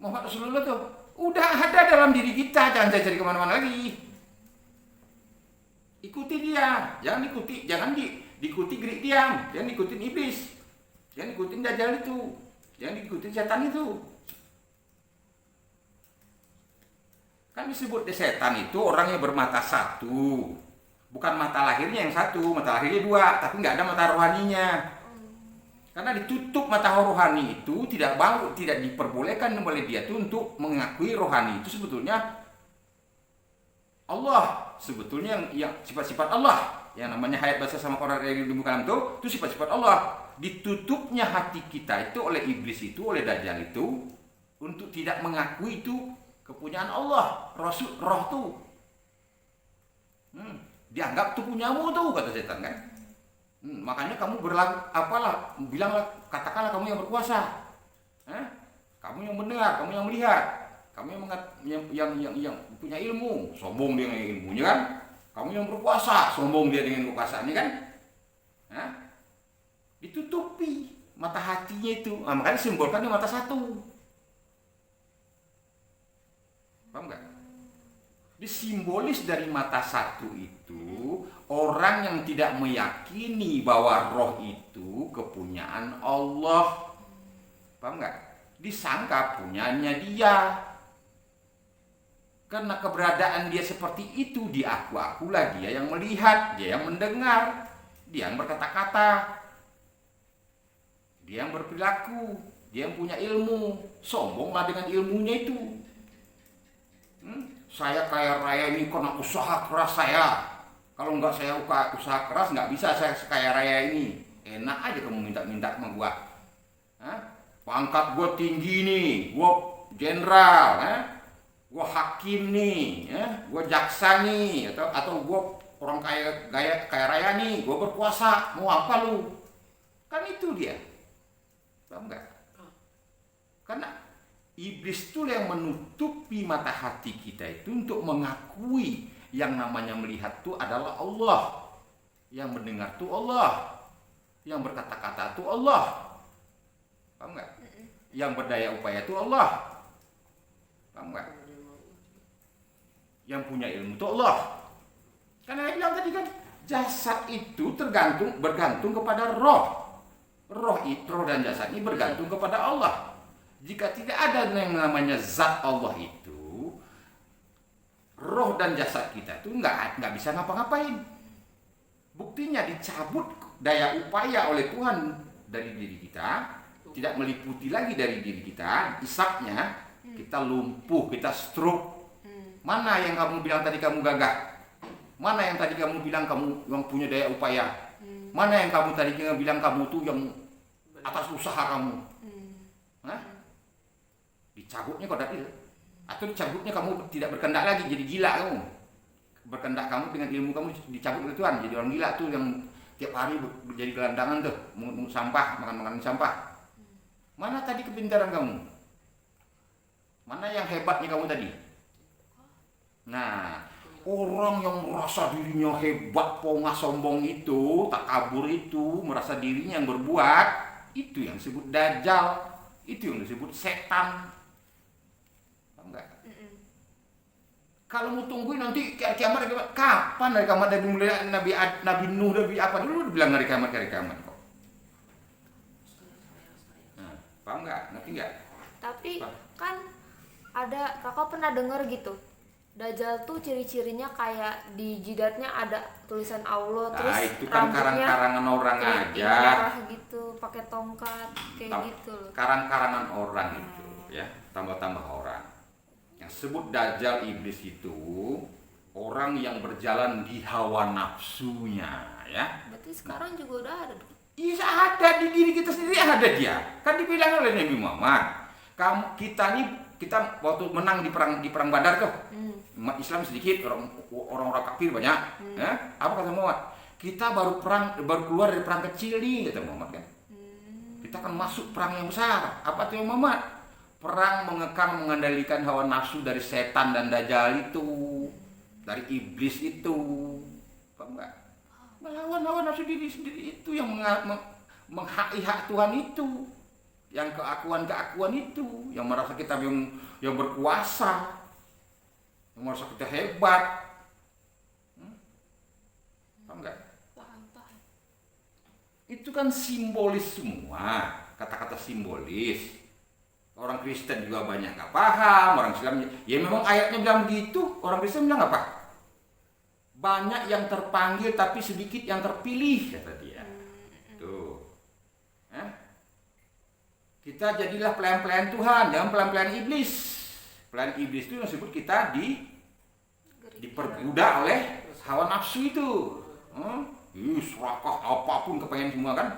Muhammad Rasulullah tuh udah ada dalam diri kita, jangan cari kemana-mana lagi. Ikuti dia, jangan diikuti gerik diam, jangan ikutin iblis. Jangan ikutin dajjal itu, jangan ikutin setan itu. Kan disebut setan itu orang yang bermata satu, bukan mata lahirnya yang satu, mata lahirnya dua, tapi nggak ada mata rohaninya. Karena ditutup mata rohani itu tidak diperbolehkan oleh dia itu untuk mengakui rohani itu sebetulnya Allah, sebetulnya yang sifat-sifat Allah yang namanya hayat basar sama qadar ilmu kalam itu sifat-sifat Allah. Ditutupnya hati kita itu oleh iblis itu, oleh dajjal itu untuk tidak mengakui itu kepunyaan Allah, roh tuh. Dianggap tuh punyamu tuh, kata setan kan. Makanya kamu katakanlah kamu yang berkuasa. Kamu yang mendengar, kamu yang melihat, Kamu yang punya ilmu, sombong dia dengan ilmunya kan? Kamu yang berkuasa, sombong dia dengan kekuasaannya kan? Hah? Ditutupi mata hatinya itu. Nah, makanya simbolkan di mata satu. Paham nggak? Disimbolis dari mata satu itu orang yang tidak meyakini bahwa roh itu kepunyaan Allah. Paham nggak? Disangka punyanya dia. Karena keberadaan dia seperti itu, diaku-akulah dia yang melihat, dia yang mendengar, dia yang berkata-kata, dia yang berperilaku, dia yang punya ilmu. Sombonglah dengan ilmunya itu. Saya kaya raya ini karena usaha keras saya. Kalau nggak saya usaha keras, nggak bisa saya kaya raya ini. Enak aja kamu minta-minta sama gua. Pangkat gua tinggi nih, gua jenderal, gua hakim nih, gua jaksa nih, atau gua orang kaya raya nih, gua berkuasa, mau apa lu? Kan itu dia. Paham nggak? Karena iblis itu yang menutupi mata hati kita itu untuk mengakui yang namanya melihat itu adalah Allah, yang mendengar itu Allah, yang berkata-kata itu Allah. Paham nggak? Yang berdaya upaya itu Allah. Paham nggak? Yang punya ilmu itu Allah. Karena saya bilang tadi kan, jasad itu bergantung kepada roh. Roh dan jasad ini bergantung kepada Allah. Jika tidak ada yang namanya zat Allah itu, roh dan jasad kita itu nggak bisa ngapa-ngapain. Buktinya dicabut daya upaya oleh Tuhan dari diri kita, tidak meliputi lagi dari diri kita, isapnya kita lumpuh, kita stroke. Mana yang kamu bilang tadi kamu gagah? Mana yang tadi kamu bilang kamu yang punya daya upaya? Mana yang kamu tadi bilang kamu tuh yang atas usaha kamu? Dicabutnya kok dalil, atau dicabutnya kamu tidak berkendak lagi, jadi gila kamu. Berkendak kamu dengan ilmu kamu dicabut oleh Tuhan, jadi orang gila tuh yang tiap hari jadi gelandangan tuh, mengungut sampah, makan sampah. Mana tadi kepintaran kamu? Mana yang hebatnya kamu tadi? Nah, orang yang merasa dirinya hebat, pongah, sombong itu, takabur itu, merasa dirinya yang berbuat, itu yang disebut dajjal, itu yang disebut setan. Paham nggak? Kalau mau tungguin nanti kiamat, kapan dari kiamat? Dari mulai Nabi Nuh, Nabi apa dulu bilang dari kiamat kok. Nah, paham nggak? Ngerti nggak? Tapi kan ada, kakak pernah dengar gitu, Dajjal tuh ciri-cirinya kayak di jidatnya ada tulisan Allah, terus itu kan karang-karangan orang aja. Merah gitu, pakai tongkat kayak gitu loh. Karang-karangan orang itu, ya, tambah-tambah orang. Yang sebut Dajjal iblis itu orang yang berjalan di hawa nafsunya, ya. Berarti sekarang juga udah ada. Iya, ada di diri kita sendiri, ada dia. Kan dibilang oleh Nabi Muhammad, kita waktu menang di perang Badar tuh. Umat Islam sedikit, orang-orang kafir banyak. Ya? Apa kata Muhammad? Kita baru keluar dari perang kecil nih, kata Muhammad kan. Kita akan masuk perang yang besar. Apa tuh Muhammad? Perang mengendalikan hawa nafsu dari setan dan dajjal itu, dari iblis itu. Paham enggak? Melawan hawa nafsu diri sendiri itu yang menghak Tuhan itu. Yang keakuan itu, yang merasa kita yang berkuasa, yang merasa kita hebat. Paham nggak? Paham. Itu kan simbolis semua, kata-kata simbolis. Orang Kristen juga banyak nggak paham, orang Islam ya memang ayatnya bilang begitu, orang Kristen bilang apa? Banyak yang terpanggil tapi sedikit yang terpilih, kata dia. Tuh. Kita jadilah pelayan-pelayan Tuhan, jangan pelayan-pelayan iblis. Pelayan iblis itu yang disebut kita diperbudak oleh hawa nafsu itu. Serakah apapun kepengen semua kan.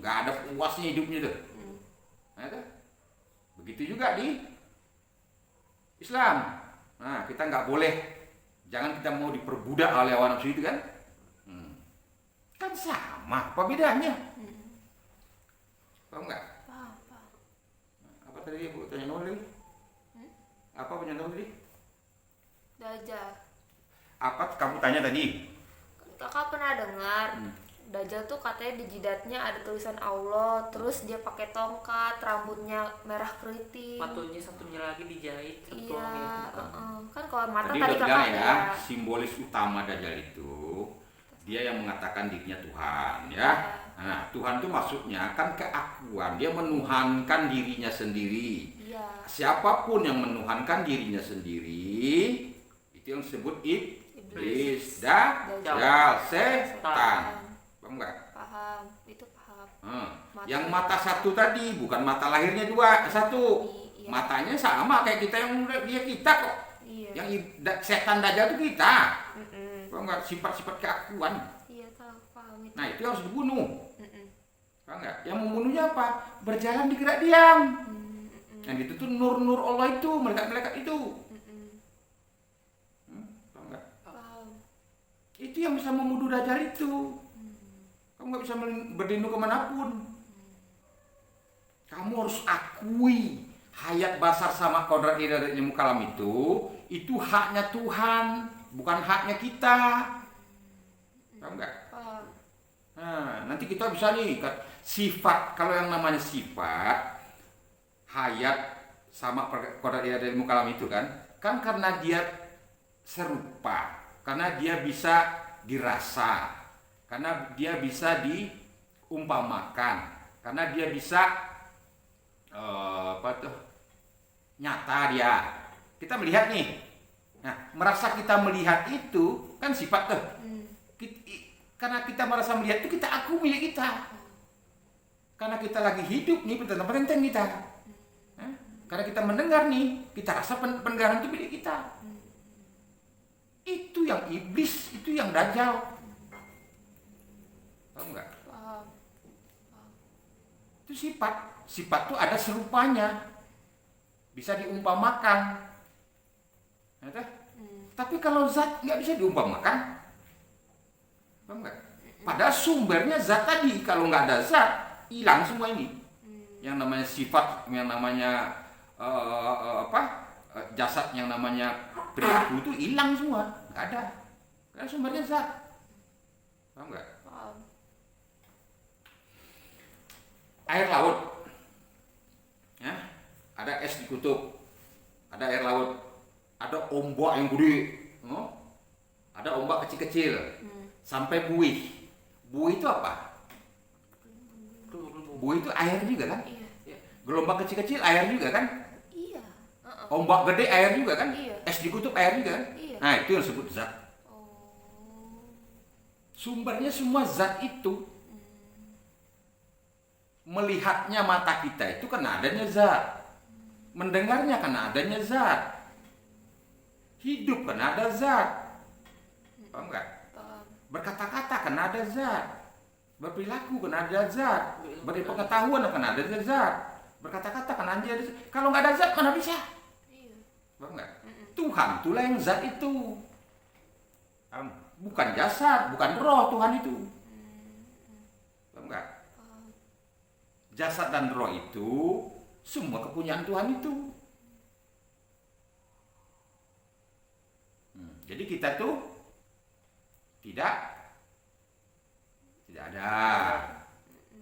Nggak ada puasnya hidupnya tuh. Begitu juga di Islam. Nah, kita nggak boleh, jangan kita mau diperbudak oleh hawa nafsu itu kan. Kan sama, apa bedanya? Paham nggak? Paham. Apa tadi Bu tanya nol lagi? Apa penyakit tadi? Dajjal. Apa kamu tanya tadi? Kakak pernah dengar Dajjal tuh katanya di jidatnya ada tulisan Allah, terus dia pakai tongkat, rambutnya merah keriting. Patunya satunya lagi dijahit satu Iya, tulang gitu. kan kalau mata Tadi tadi udah bilang kakak ya, simbolis utama Dajjal itu dia yang mengatakan dirinya Tuhan ya. Nah, Tuhan itu maksudnya kan keakuan, dia menuhankan dirinya sendiri. Iya. Siapapun yang menuhankan dirinya sendiri itu yang disebut iblis, dajjal, setan. Paham nggak? Paham, itu paham. Yang mata satu tadi bukan mata lahirnya dua, satu. Iya. Matanya sama kayak kita yang dia kita kok. Iya. Yang setan dajjal itu kita. Mm-mm. Paham nggak? Sifat-sifat keakuan. Iya, tahu, paham itu. Nah, itu harus dibunuh. Mm-mm. Paham nggak? Yang membunuhnya apa? Berjalan di gerak diam. Mm-mm. Yang itu tuh nur-nur Allah itu, malaikat-malaikat itu. Mm-mm. Paham nggak? Paham. Itu yang bisa membunuh dajjal itu. Kamu nggak bisa berlindung kemanapun. Kamu harus akui hayat basar sama kodrat iradat ilmu kalam itu haknya Tuhan, bukan haknya kita. Paham nggak? Paham. Nah, nanti kita bisa nih sifat, kalau yang namanya sifat hayat sama kodrat iradat ilmu kalam itu kan karena dia serupa, karena dia bisa dirasa, karena dia bisa diumpamakan, karena dia bisa nyata dia. Kita melihat nih. Nah, merasa kita melihat itu kan sifat tuh. Karena kita merasa melihat itu kita akui milik kita. Karena kita lagi hidup nih pendengaran kita. Karena kita mendengar nih, kita rasa pendengaran itu milik kita. Itu yang iblis, itu yang dajjal. Tahu nggak? Paham. Itu sifat tuh ada serupanya, bisa diumpamakan. Tapi kalau zat nggak bisa diumpamakan, paham nggak? Padahal sumbernya zat tadi, kalau nggak ada zat hilang semua ini. Yang namanya sifat, yang namanya jasad, yang namanya perilaku itu hilang semua, nggak ada. Karena sumbernya zat, paham nggak? Paham. Air laut, ya, ada es di kutub, ada air laut, ada ombak yang gede, ada ombak kecil-kecil, sampai buih. Buih itu apa? Buih itu air juga kan? Iya. Gelombang kecil-kecil air juga kan? Iya. Ombak gede air juga kan? Iya. Es di kutub air juga kan? Iya. Nah, itu yang disebut zat. Oh. Sumbernya semua zat itu. Melihatnya mata kita itu karena adanya zat. Mendengarnya karena adanya zat. Hidup karena ada zat. Paham nggak? Paham. Berkata-kata karena ada zat. Berperilaku karena ada zat. Berpengetahuan karena ada zat. Berkata-kata karena ada zat. Kalau nggak ada zat mana bisa? Iya. Paham nggak? Tuhan itulah yang zat itu. Bukan jasad, bukan roh Tuhan itu. Paham nggak? Jasad dan roh itu semua kepunyaan Tuhan itu. Jadi kita tuh tidak ada.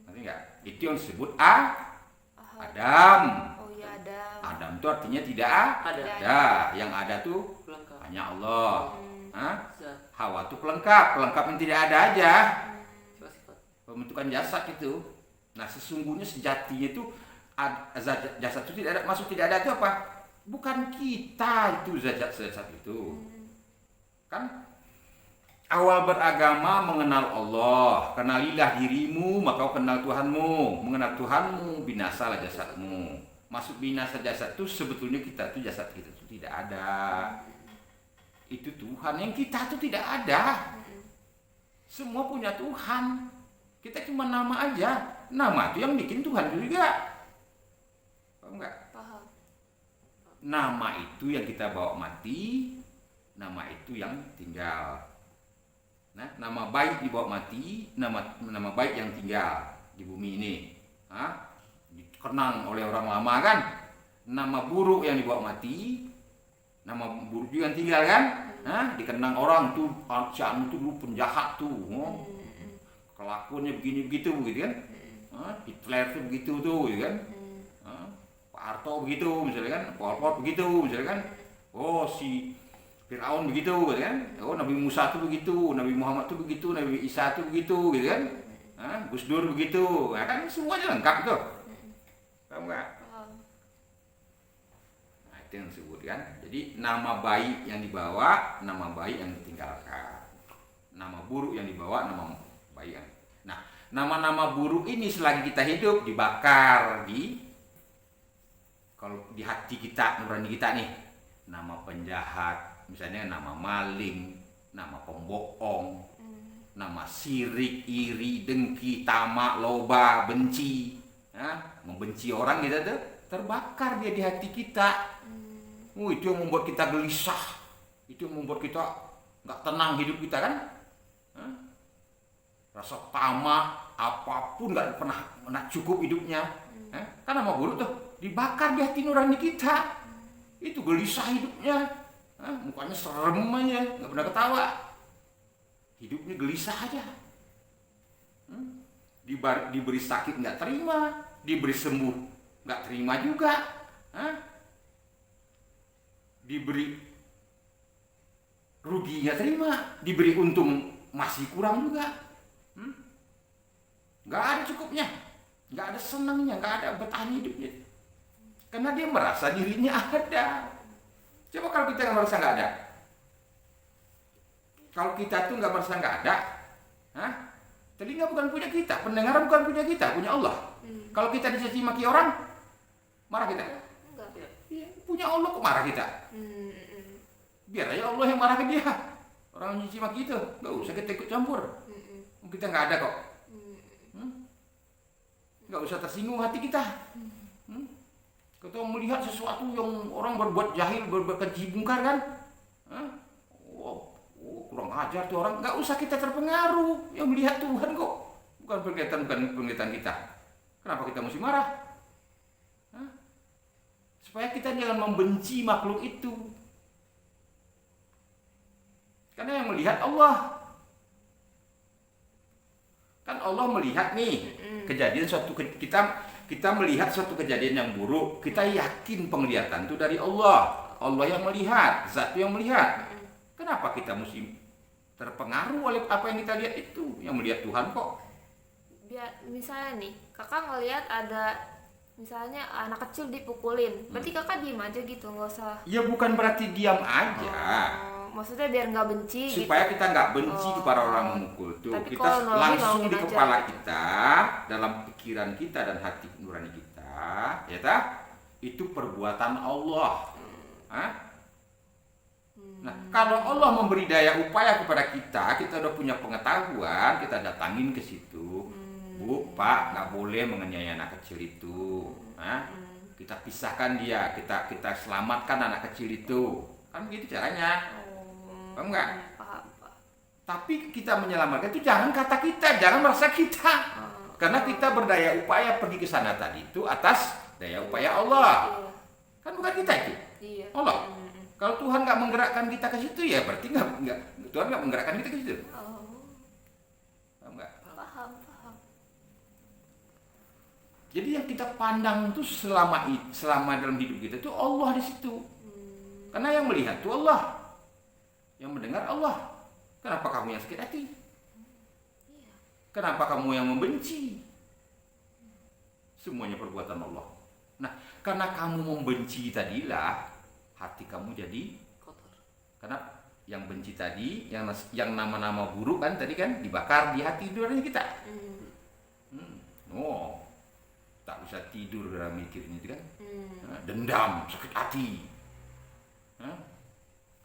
Ngerti nggak? Itu yang disebut Adam. Oh iya, Adam. Adam itu artinya tidak Ada. ada. Yang ada tuh Pelengkap. hanya Allah. Zat. Hawa tuh pelengkap yang tidak ada aja. Sifat-sifat. Pembentukan jasad itu. Nah, sesungguhnya sejatinya itu jasad itu tidak ada, maksud tidak ada itu apa? Bukan kita itu jasad itu. Kan awal beragama mengenal Allah, kenalilah dirimu maka kau kenal Tuhanmu, mengenal Tuhanmu binasalah jasadmu. Maksud binasa jasad itu sebetulnya kita itu jasad kita itu tidak ada. Itu Tuhan, yang kita itu tidak ada. Semua punya Tuhan. Kita cuma nama aja. Nama itu yang bikin Tuhan juga. Paham nggak? Paham. Nama itu yang kita bawa mati, nama itu yang tinggal. Nah, nama baik dibawa mati, nama baik yang tinggal di bumi ini. Dikenang oleh orang lama kan? Nama buruk yang dibawa mati, Nama buruk juga yang tinggal kan. Dikenang orang tuh si Anu tuh dulu penjahat tuh. Kelakuannya begini begitu gitu kan. Hitler tuh begitu tuh gitu kan. Pak Harto begitu misalnya kan. Pol Pot begitu misalnya kan. Oh si Firaun begitu gitu kan. Oh Nabi Musa tuh begitu, Nabi Muhammad tuh begitu, Nabi Isa tuh begitu gitu kan. Gus Dur begitu. Nah, kan semuanya lengkap tuh. Paham enggak? Nah, itu yang disebut kan. Jadi nama baik yang dibawa, nama baik yang ditinggalkan. Nama buruk yang dibawa, nama baik yang. Nah, nama-nama buruk ini selagi kita hidup dibakar kalau di hati kita, nurani kita nih. Nama penjahat, misalnya nama maling, nama pembohong, nama sirik, iri, dengki, tamak, loba, benci, membenci orang kita tuh terbakar dia di hati kita. Itu yang membuat kita gelisah, itu yang membuat kita nggak tenang hidup kita kan. Rasa tamak apapun nggak pernah cukup hidupnya. Kan nama buruk tuh dibakar di hati nurani kita. Itu gelisah hidupnya, mukanya serem aja, nggak pernah ketawa, hidupnya gelisah aja. Diberi sakit nggak terima, diberi sembuh nggak terima juga, diberi rugi nggak terima, diberi untung masih kurang juga, nggak ada cukupnya, nggak ada senangnya, nggak ada betahnya hidupnya. Karena dia merasa dirinya ada. Coba kalau kita nggak merasa nggak ada, kalau kita tuh nggak merasa nggak ada, telinga bukan punya kita, pendengaran bukan punya kita, punya Allah. Kalau kita dicaci maki orang, marah kita? Enggak. Ya, punya Allah kok marah kita? Biar aja Allah yang marah ke dia. Orang mencaci maki itu, nggak usah kita ikut campur. Kita nggak ada kok. Nggak usah tersinggung hati kita. Kita melihat sesuatu yang orang berbuat jahil, berbuat keji bungkar kan, kurang ajar tuh orang, nggak usah kita terpengaruh. Yang melihat Tuhan kok, bukan penglihatan kita. Kenapa kita mesti marah? Supaya kita jangan membenci makhluk itu. Karena yang melihat Allah. Kan Allah melihat nih kejadian suatu kita melihat suatu kejadian yang buruk, kita yakin penglihatan itu dari Allah. Allah yang melihat, zat yang melihat. Kenapa kita mesti terpengaruh oleh apa yang kita lihat itu? Yang melihat Tuhan kok. Biar misalnya nih, kakak ngelihat ada misalnya anak kecil dipukulin, berarti kakak diem aja gitu, nggak usah. Ya bukan berarti diam aja. Maksudnya biar nggak benci. Supaya kita nggak benci kepada orang memukul tuh. Tapi Kita kalau langsung di aja. kepala kita, dalam pikiran kita dan hati nurani kita, ya tak? Itu perbuatan Allah. Nah, kalau Allah memberi daya upaya kepada kita udah punya pengetahuan, kita datangin ke situ. Bu, Pak, nggak boleh menganiaya anak kecil itu. Kita pisahkan dia, kita selamatkan anak kecil itu. Kan gitu caranya. Paham nggak? Paham. Tapi kita menyelamatkan itu jangan kata kita, jangan merasa kita. Karena kita berdaya upaya pergi ke sana tadi itu atas daya upaya Allah. Iya. Kan bukan kita itu. Iya. Allah. Kalau Tuhan nggak menggerakkan kita ke situ ya berarti Tuhan nggak menggerakkan kita ke situ. Paham nggak? Paham. Jadi yang kita pandang itu selama dalam hidup kita itu Allah di situ. Karena yang melihat itu Allah, yang mendengar Allah. Kenapa kamu yang sakit hati? Kenapa kamu yang membenci? Semuanya perbuatan Allah. Nah, karena kamu membenci tadilah hati kamu jadi Kotor. karena yang benci tadi, yang nama-nama buruk kan tadi kan dibakar di hati nurani kita. Tak bisa tidur dalam mikirnya itu kan. Dendam, sakit hati.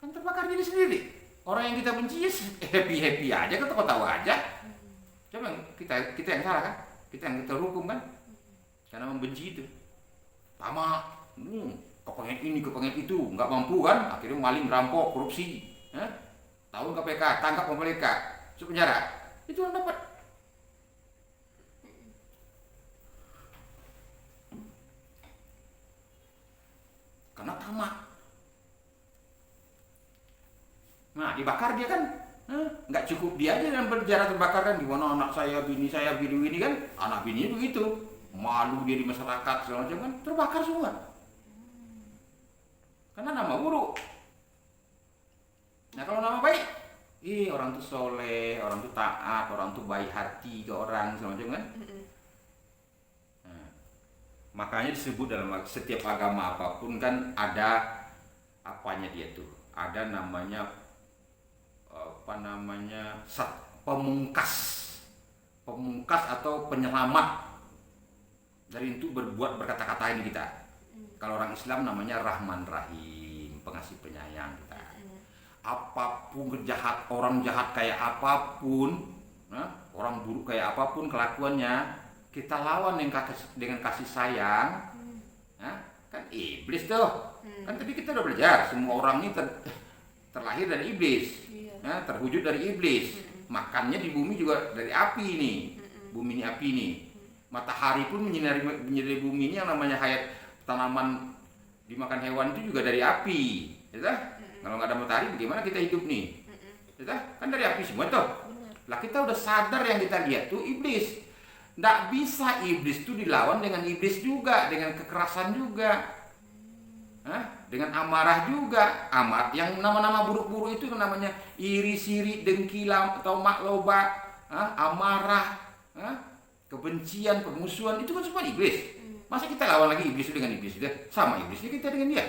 Kan terbakar diri sendiri. Orang yang kita benci ya happy aja, ketawa-tawa aja. Coba kita yang salah kan? Kita yang terhukum kan? Karena membenci itu. Tamak, kepengen ini, kepengen itu, nggak mampu kan? Akhirnya maling, rampok, korupsi. Tahun KPK, tangkap mereka, masuk penjara. Itu yang dapat. Karena tamak. Nah, dibakar dia kan. Nggak cukup dia aja yang berjarak terbakar kan, gimana anak saya, bini ini kan, anak bininya begitu, malu dia di masyarakat segala macam kan, terbakar semua. Karena nama buruk. Nah kalau nama baik, orang tuh soleh, orang tuh taat, orang tuh baik hati ke orang segala macam kan. Nah, makanya disebut dalam setiap agama apapun kan ada apanya dia tuh, ada namanya pemungkas atau penyelamat dari itu berkata-kata ini kita. Kalau orang Islam namanya Rahman Rahim, pengasih penyayang kita. Apapun orang jahat kayak apapun, orang buruk kayak apapun kelakuannya, kita lawan dengan kasih sayang. Kan iblis tuh. Kan tadi kita udah belajar, semua orang ini terlahir dari iblis. Terwujud dari iblis. Makannya di bumi juga dari api ini. Bumi ini api ini. Matahari pun menyinari bumi ini, yang namanya hayat tanaman dimakan hewan itu juga dari api. Kalau nggak ada matahari bagaimana kita hidup nih? Kan dari api semua tuh. Lah kita udah sadar yang kita lihat tuh iblis. Nggak bisa iblis tuh dilawan dengan iblis juga, dengan kekerasan juga. Dengan amarah juga. Yang nama-nama buruk-buruk itu namanya iri, siri, dengki, atau makloba, amarah, kebencian, permusuhan, itu kan semua iblis. Masa kita lawan lagi iblis dengan iblis? Sama iblisnya kita dengan dia.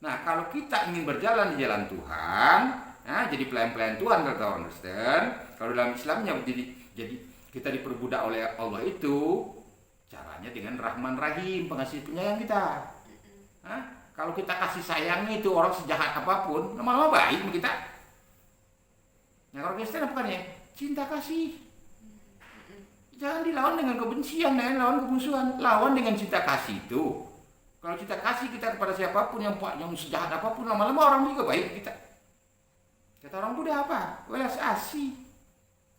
Nah kalau kita ingin berjalan di jalan Tuhan, jadi pelayan-pelayan Tuhan kata orang Kristen. Kalau dalam Islamnya jadi kita diperbudak oleh Allah itu caranya dengan Rahman Rahim, pengasih penyayang kita. Kalau kita kasih sayangnya itu orang sejahat apapun, lama-lama baik sama kita. Nah kalau Kristen apa kan ya? Cinta kasih. Jangan dilawan dengan kebencian, jangan lawan kemusuhan. Lawan dengan cinta kasih itu. Kalau cinta kasih kita kepada siapapun yang sejahat apapun, lama-lama orang juga baik kita. Kata orang Buddha apa? Welas asih.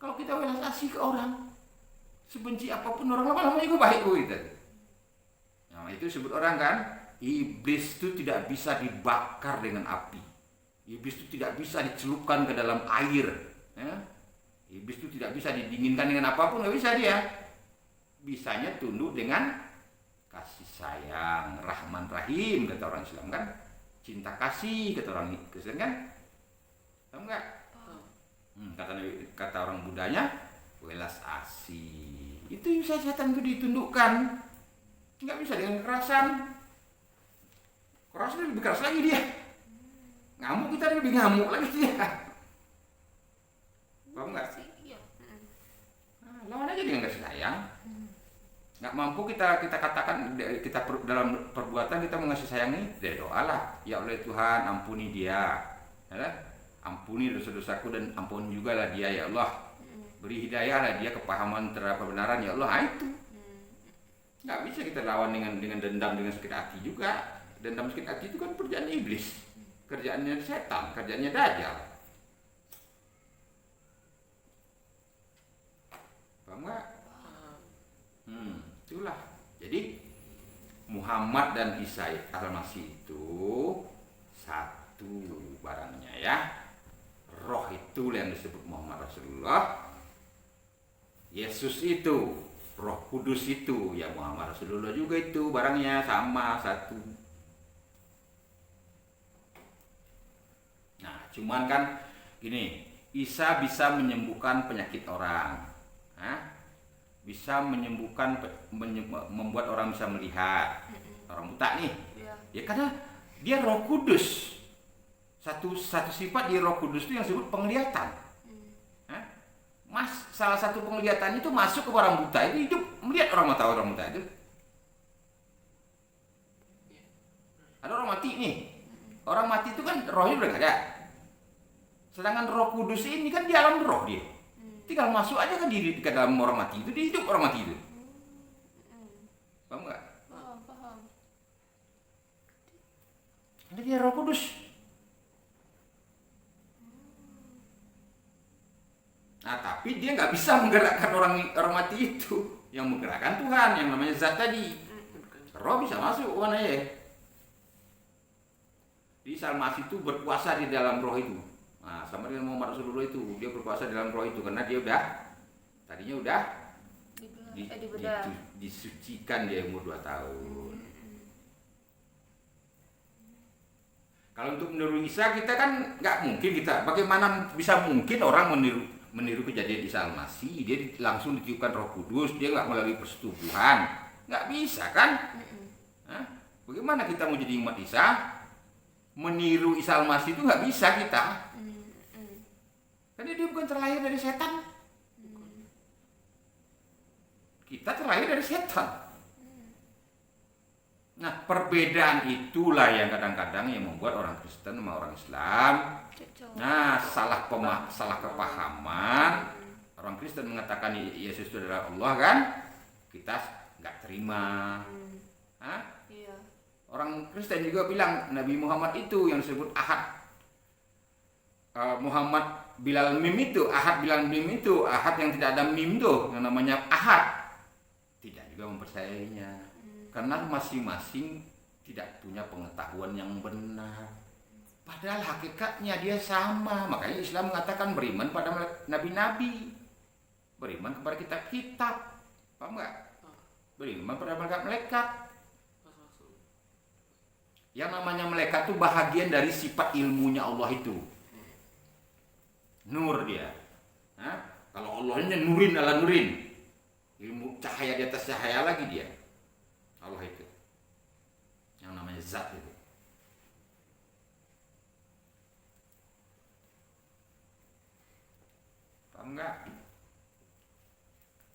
Kalau kita welas asih ke orang, sebenci apapun orang, lama-lama juga baik kita. Nah itu disebut orang kan, iblis itu tidak bisa dibakar dengan api. Iblis itu tidak bisa dicelupkan ke dalam air. Iblis itu tidak bisa didinginkan dengan apapun, nggak bisa dia. Bisanya tunduk dengan kasih sayang, Rahman Rahim kata orang Islam kan, cinta kasih kata orang Kristen kan, tahu nggak? Kata orang Budanya, welas asih. Itu bisa setan itu ditundukkan, nggak bisa dengan kekerasan. Kerasnya lebih keras lagi dia. Ngamuk kita lebih ngamuk lagi dia. Paham nggak? Lawan aja dengan kasih sayang. Nggak mampu kita katakan dalam perbuatan kita mengasih sayangi, dari doalah, ya Allah Tuhan ampuni dia, ampuni dosa-dosaku dan ampuni juga lah dia ya Allah, beri hidayah lah dia kepahaman terhadap kebenaran ya Allah. Itu nggak bisa kita lawan dengan dendam, dengan sakit hati juga. Dendam sakit hati itu kan kerjaan iblis, kerjaannya setan, kerjaannya dajjal. Paham nggak? Itulah. Jadi Muhammad dan Isa Al-Masih itu satu barangnya ya. Roh itu yang disebut Muhammad Rasulullah. Yesus itu, Roh Kudus itu, ya Muhammad Rasulullah juga itu barangnya sama satu. Nah, cuman kan gini, Isa bisa menyembuhkan penyakit orang. Bisa menyembuhkan, membuat orang bisa melihat. Orang buta nih, ya karena dia Roh Kudus. Satu sifat di Roh Kudus itu yang disebut penglihatan. Salah satu penglihatan itu masuk ke orang buta itu hidup, melihat orang buta itu. Ada orang mati nih, orang mati itu kan rohnya udah gak ada. Sedangkan Roh Kudus ini kan di alam roh dia. Tinggal masuk aja kan di dalam orang mati itu, di hidup orang mati itu. Paham nggak? Paham. Ini dia Roh Kudus. Nah tapi dia nggak bisa menggerakkan orang mati itu. Yang menggerakkan Tuhan, yang namanya zat tadi. Roh bisa masuk mana ya? Isa Al-Masih itu berkuasa di dalam roh itu. Nah, sama dengan Muhammad Rasulullah itu, dia berkuasa di dalam roh itu karena dia tadinya udah dibedah. disucikan dia umur 2 tahun. Kalau untuk meniru Isa kita kan nggak mungkin bagaimana bisa mungkin orang meniru kejadian Isa Al-Masih, dia langsung ditiupkan Roh Kudus, dia nggak melalui persetubuhan, nggak bisa kan? Hah? Bagaimana kita mau jadi umat Isa meniru Isa Al-Masih itu nggak bisa kita, karena dia bukan terlahir dari setan, kita terlahir dari setan. Nah, perbedaan itulah yang kadang-kadang yang membuat orang Kristen sama orang Islam salah kepahaman. Orang Kristen mengatakan Yesus itu adalah Allah kan, kita nggak terima. Iya. Orang Kristen juga bilang Nabi Muhammad itu yang disebut Ahad. Muhammad Bilal Mim itu, Ahad Bilal Mim itu, Ahad yang tidak ada mim tuh, yang namanya Ahad. Tidak juga mempercayainya. Karena masing-masing tidak punya pengetahuan yang benar. Padahal hakikatnya dia sama. Makanya Islam mengatakan beriman pada nabi-nabi, beriman kepada kitab-kitab, paham nggak? Beriman pada malaikat. Yang namanya malaikat itu bahagian dari sifat ilmunya Allah itu. Nur dia. Kalau Allahnya nurin ala nurin, ilmu cahaya di atas cahaya lagi dia. Allah itu yang namanya zat itu. Paham nggak?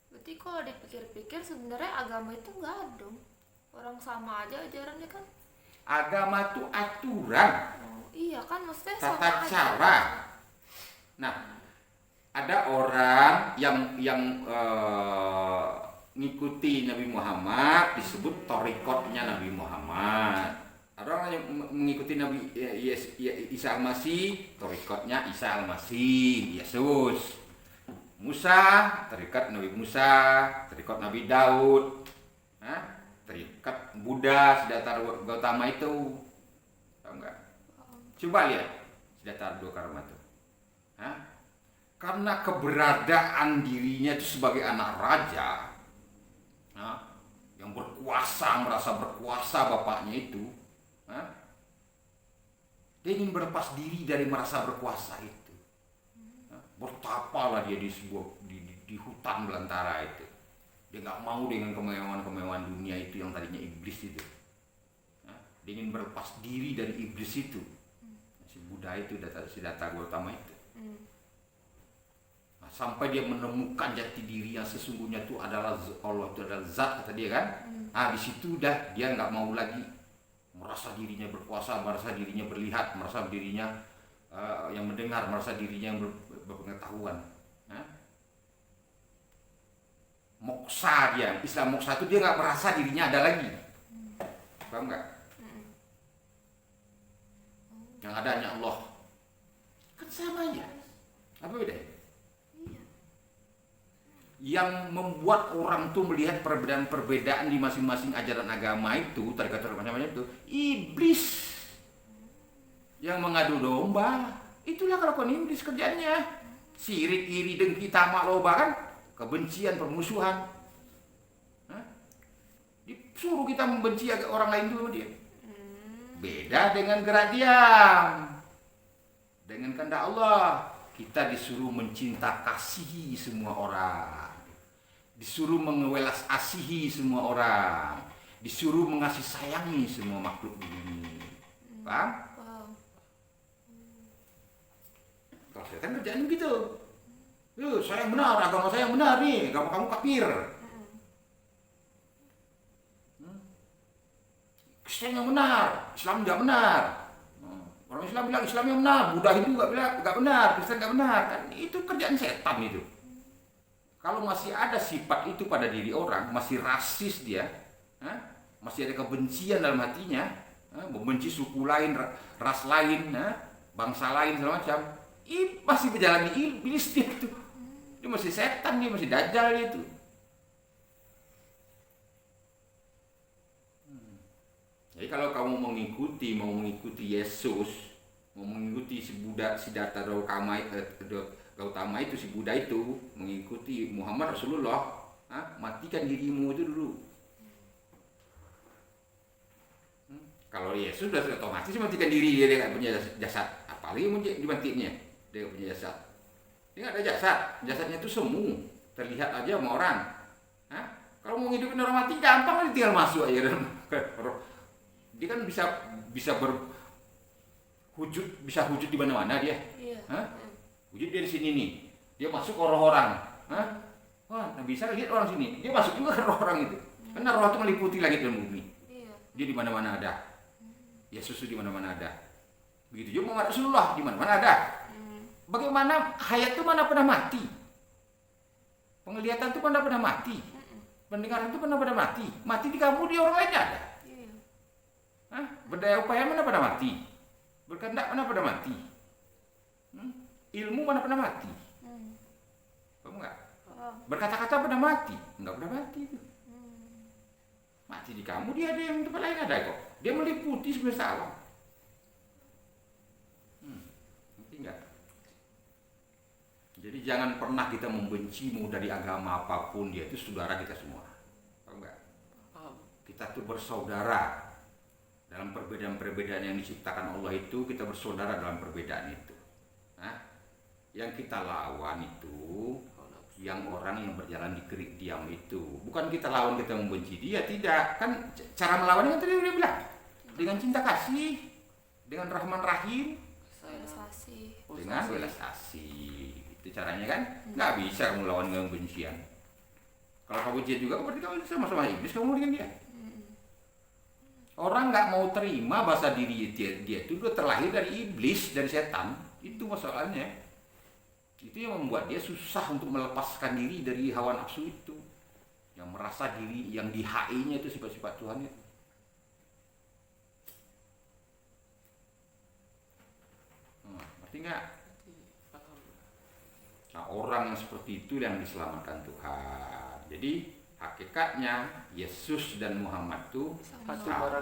Berarti kalau dipikir-pikir sebenarnya agama itu nggak ada dong. Orang sama aja ajarannya kan. Agama itu aturan, Iya kan, maksudnya tata sama aja. cara. Nah, ada orang yang ngikuti Nabi Muhammad disebut torikotnya Nabi Muhammad. Ada orang yang mengikuti Nabi Isa Al-Masih, torikotnya Isa Al-Masih, Yesus. Musa, terikat Nabi Musa, terikat Nabi Daud, terikat Buddha, Siddhartha Gautama itu. Tahu nggak? Coba lihat Siddhartha Gautama itu. Karena keberadaan dirinya itu sebagai anak raja, yang berkuasa, merasa berkuasa bapaknya itu, dia ingin berlepas diri dari merasa berkuasa itu. Bertapalah dia di hutan belantara itu. Dia nggak mau dengan kemewahan dunia itu yang tadinya iblis itu. Dia ingin berlepas diri dari iblis itu. Si Buddha itu, Siddhartha Gautama itu. Sampai dia menemukan jati diri yang sesungguhnya itu adalah Allah, itu adalah zat, kata dia kan. Di situ dah dia nggak mau lagi merasa dirinya berkuasa, merasa dirinya berlihat, merasa dirinya yang mendengar, merasa dirinya yang berpengetahuan. Moksa dia, Islam moksa itu dia nggak merasa dirinya ada lagi. Paham nggak? Yang ada hanya Allah. Kan sama aja. Apa bedanya? Yang membuat orang tuh melihat perbedaan-perbedaan di masing-masing ajaran agama itu, tarikat-tarikat macam-macam itu, iblis yang mengadu domba. Itulah kelakuan iblis kerjanya. Sirik, iri, dengki, tamak, loba kan, kebencian, permusuhan. Disuruh kita membenci orang lain dulu dia. Beda dengan gerak diam. Dengan kehendak Allah, kita disuruh mencinta kasihi semua orang. Disuruh mengewelas asihi semua orang, disuruh mengasih sayangi semua makhluk di bumi. Paham? Kalau saya kan kerjaan begitu. Saya yang benar, agama saya yang benar nih, agama kamu kafir. Kristen yang benar, Islam tidak benar. Orang Islam bilang Islam yang benar, Buddha itu nggak benar, Kristen nggak benar. Kan itu kerjaan setan itu. Kalau masih ada sifat itu pada diri orang, masih rasis dia, masih ada kebencian dalam hatinya, membenci suku lain, ras lain, bangsa lain segala macam, masih berjalan di iblis dia itu. Dia masih setan, dia masih dajjal itu. Jadi kalau kamu mau mengikuti Yesus, mau mengikuti si Buddha Siddhartha Gautama itu, si Buddha itu, mengikuti Muhammad Rasulullah, matikan dirimu itu dulu. Kalau Yesus sudah otomatis matikan diri, dia nggak punya jasad. Apalagi dimatiinnya, dia nggak punya jasad. Dia nggak ada jasad, jasadnya itu semu, terlihat aja sama orang. Kalau mau ngidupin orang mati gampang, dia tinggal masuk aja dalam dia kan bisa wujud di mana-mana dia. Iya. Wujud dia di sini nih, dia masuk ke roh orang. Wah, bisa lihat orang sini, dia masuk juga ke roh orang itu. Karena roh itu meliputi langit dan bumi. Iya. Dia di mana-mana ada. Yesus itu di mana-mana ada. Begitu juga Muhammad Rasulullah di mana-mana ada. Bagaimana hayat itu mana pernah mati? Penglihatan itu mana pernah mati? Pendengaran itu mana pernah mati? Mati di kamu, di orang lain ada. Iya. Berdaya upaya mana pernah mati? Berkehendak mana pernah mati? Ilmu mana pernah mati? Kamu enggak? Berkata-kata pernah mati? Enggak pernah mati itu. Mati di kamu, dia ada yang tempat lain ada kok. Dia meliputi semesta alam. Ngerti enggak? Jadi jangan pernah kita membencimu dari agama apapun, dia itu saudara kita semua. Paham enggak? Kita tuh bersaudara. Dalam perbedaan-perbedaan yang diciptakan Allah itu, kita bersaudara dalam perbedaan itu. Yang kita lawan itu yang orang yang berjalan di kerik diam itu. Bukan kita lawan, kita membenci dia, tidak. Kan cara melawannya kan tadi udah bilang. Dengan cinta kasih, dengan Rahman Rahim, dengan belas asih. Itu caranya kan? Nggak bisa kamu lawan dengan kebencian. Kalau kamu benci juga, berarti kamu sama-sama iblis, kamu dengan dia. Orang nggak mau terima bahasa diri dia itu udah terlahir dari iblis, dari setan. Itu masalahnya. Itu yang membuat dia susah untuk melepaskan diri dari hawa nafsu itu. Yang merasa diri, yang di HI-nya itu sifat-sifat Tuhan itu. Ngerti nggak? Nah, orang yang seperti itu yang diselamatkan Tuhan. Jadi hakikatnya Yesus dan Muhammad itu sama,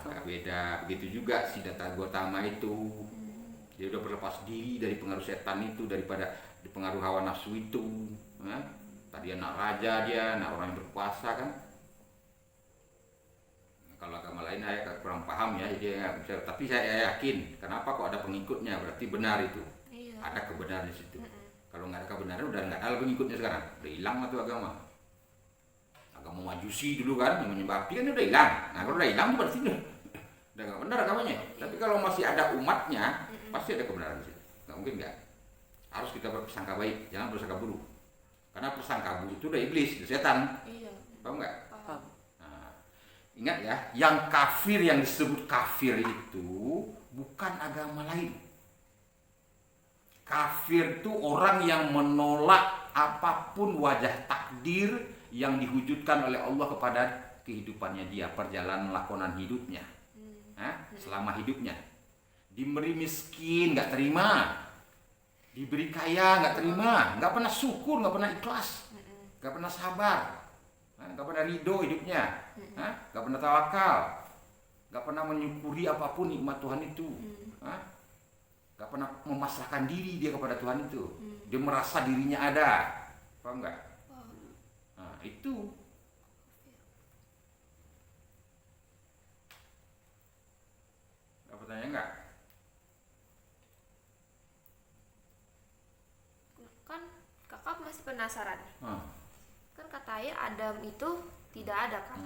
nggak beda. Begitu juga Siddhartha Gautama itu. Dia udah berlepas diri dari pengaruh setan itu, daripada dipengaruh hawa nafsu itu. Tadi anak raja dia, anak orang yang berkuasa kan. Kalau agama lain saya kurang paham ya, dia bisa. Tapi saya yakin, kenapa kok ada pengikutnya, berarti benar itu. Iya. Ada kebenaran di situ. Kalau nggak ada kebenaran, udah nggak ada pengikutnya sekarang. Udah hilang lah tuh agama. Agama Majusi dulu kan, yang menyembah api kan udah hilang. Nah kalau udah hilang berarti udah nggak benar agamanya. Tapi kalau masih ada umatnya, pasti ada kebenaran di situ. Nggak mungkin nggak. Harus kita berprasangka baik, jangan berprasangka buruk. Karena prasangka buruk itu udah iblis, udah setan. Iya. Paham nggak? Paham. Nah, ingat ya, yang kafir, yang disebut kafir itu bukan agama lain. Kafir itu orang yang menolak apapun wajah takdir yang diwujudkan oleh Allah kepada kehidupannya dia, perjalanan lakonan hidupnya, selama hidupnya. Diberi miskin nggak terima, diberi kaya nggak terima, nggak pernah syukur, nggak pernah ikhlas, nggak pernah sabar, nggak pernah ridho hidupnya, nggak pernah tawakal, nggak pernah menyukuri apapun nikmat Tuhan itu, nggak pernah memasrahkan diri dia kepada Tuhan itu. Dia merasa dirinya ada, paham nggak? Nah, itu. Ada pertanyaan nggak? Kan kakak masih penasaran. Kan katanya Adam itu tidak ada kan?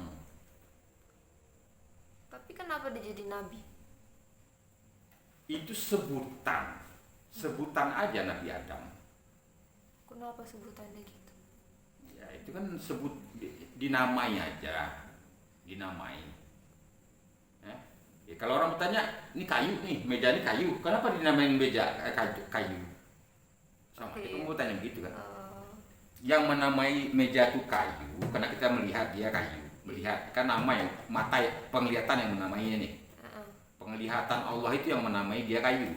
Tapi kenapa dia jadi nabi? Itu sebutan aja Nabi Adam. Kenapa sebutannya gitu? Ya itu kan dinamai aja, dinamai. Ya, kalau orang bertanya, ini kayu nih, meja ini kayu, kenapa dinamain meja kayu? Sama, kita mau tanya begitu kan? Yang menamai meja itu kayu, karena kita melihat dia kayu, melihat kan nama yang mata penglihatan yang menamainya nih. Penglihatan Allah itu yang menamai dia kayu.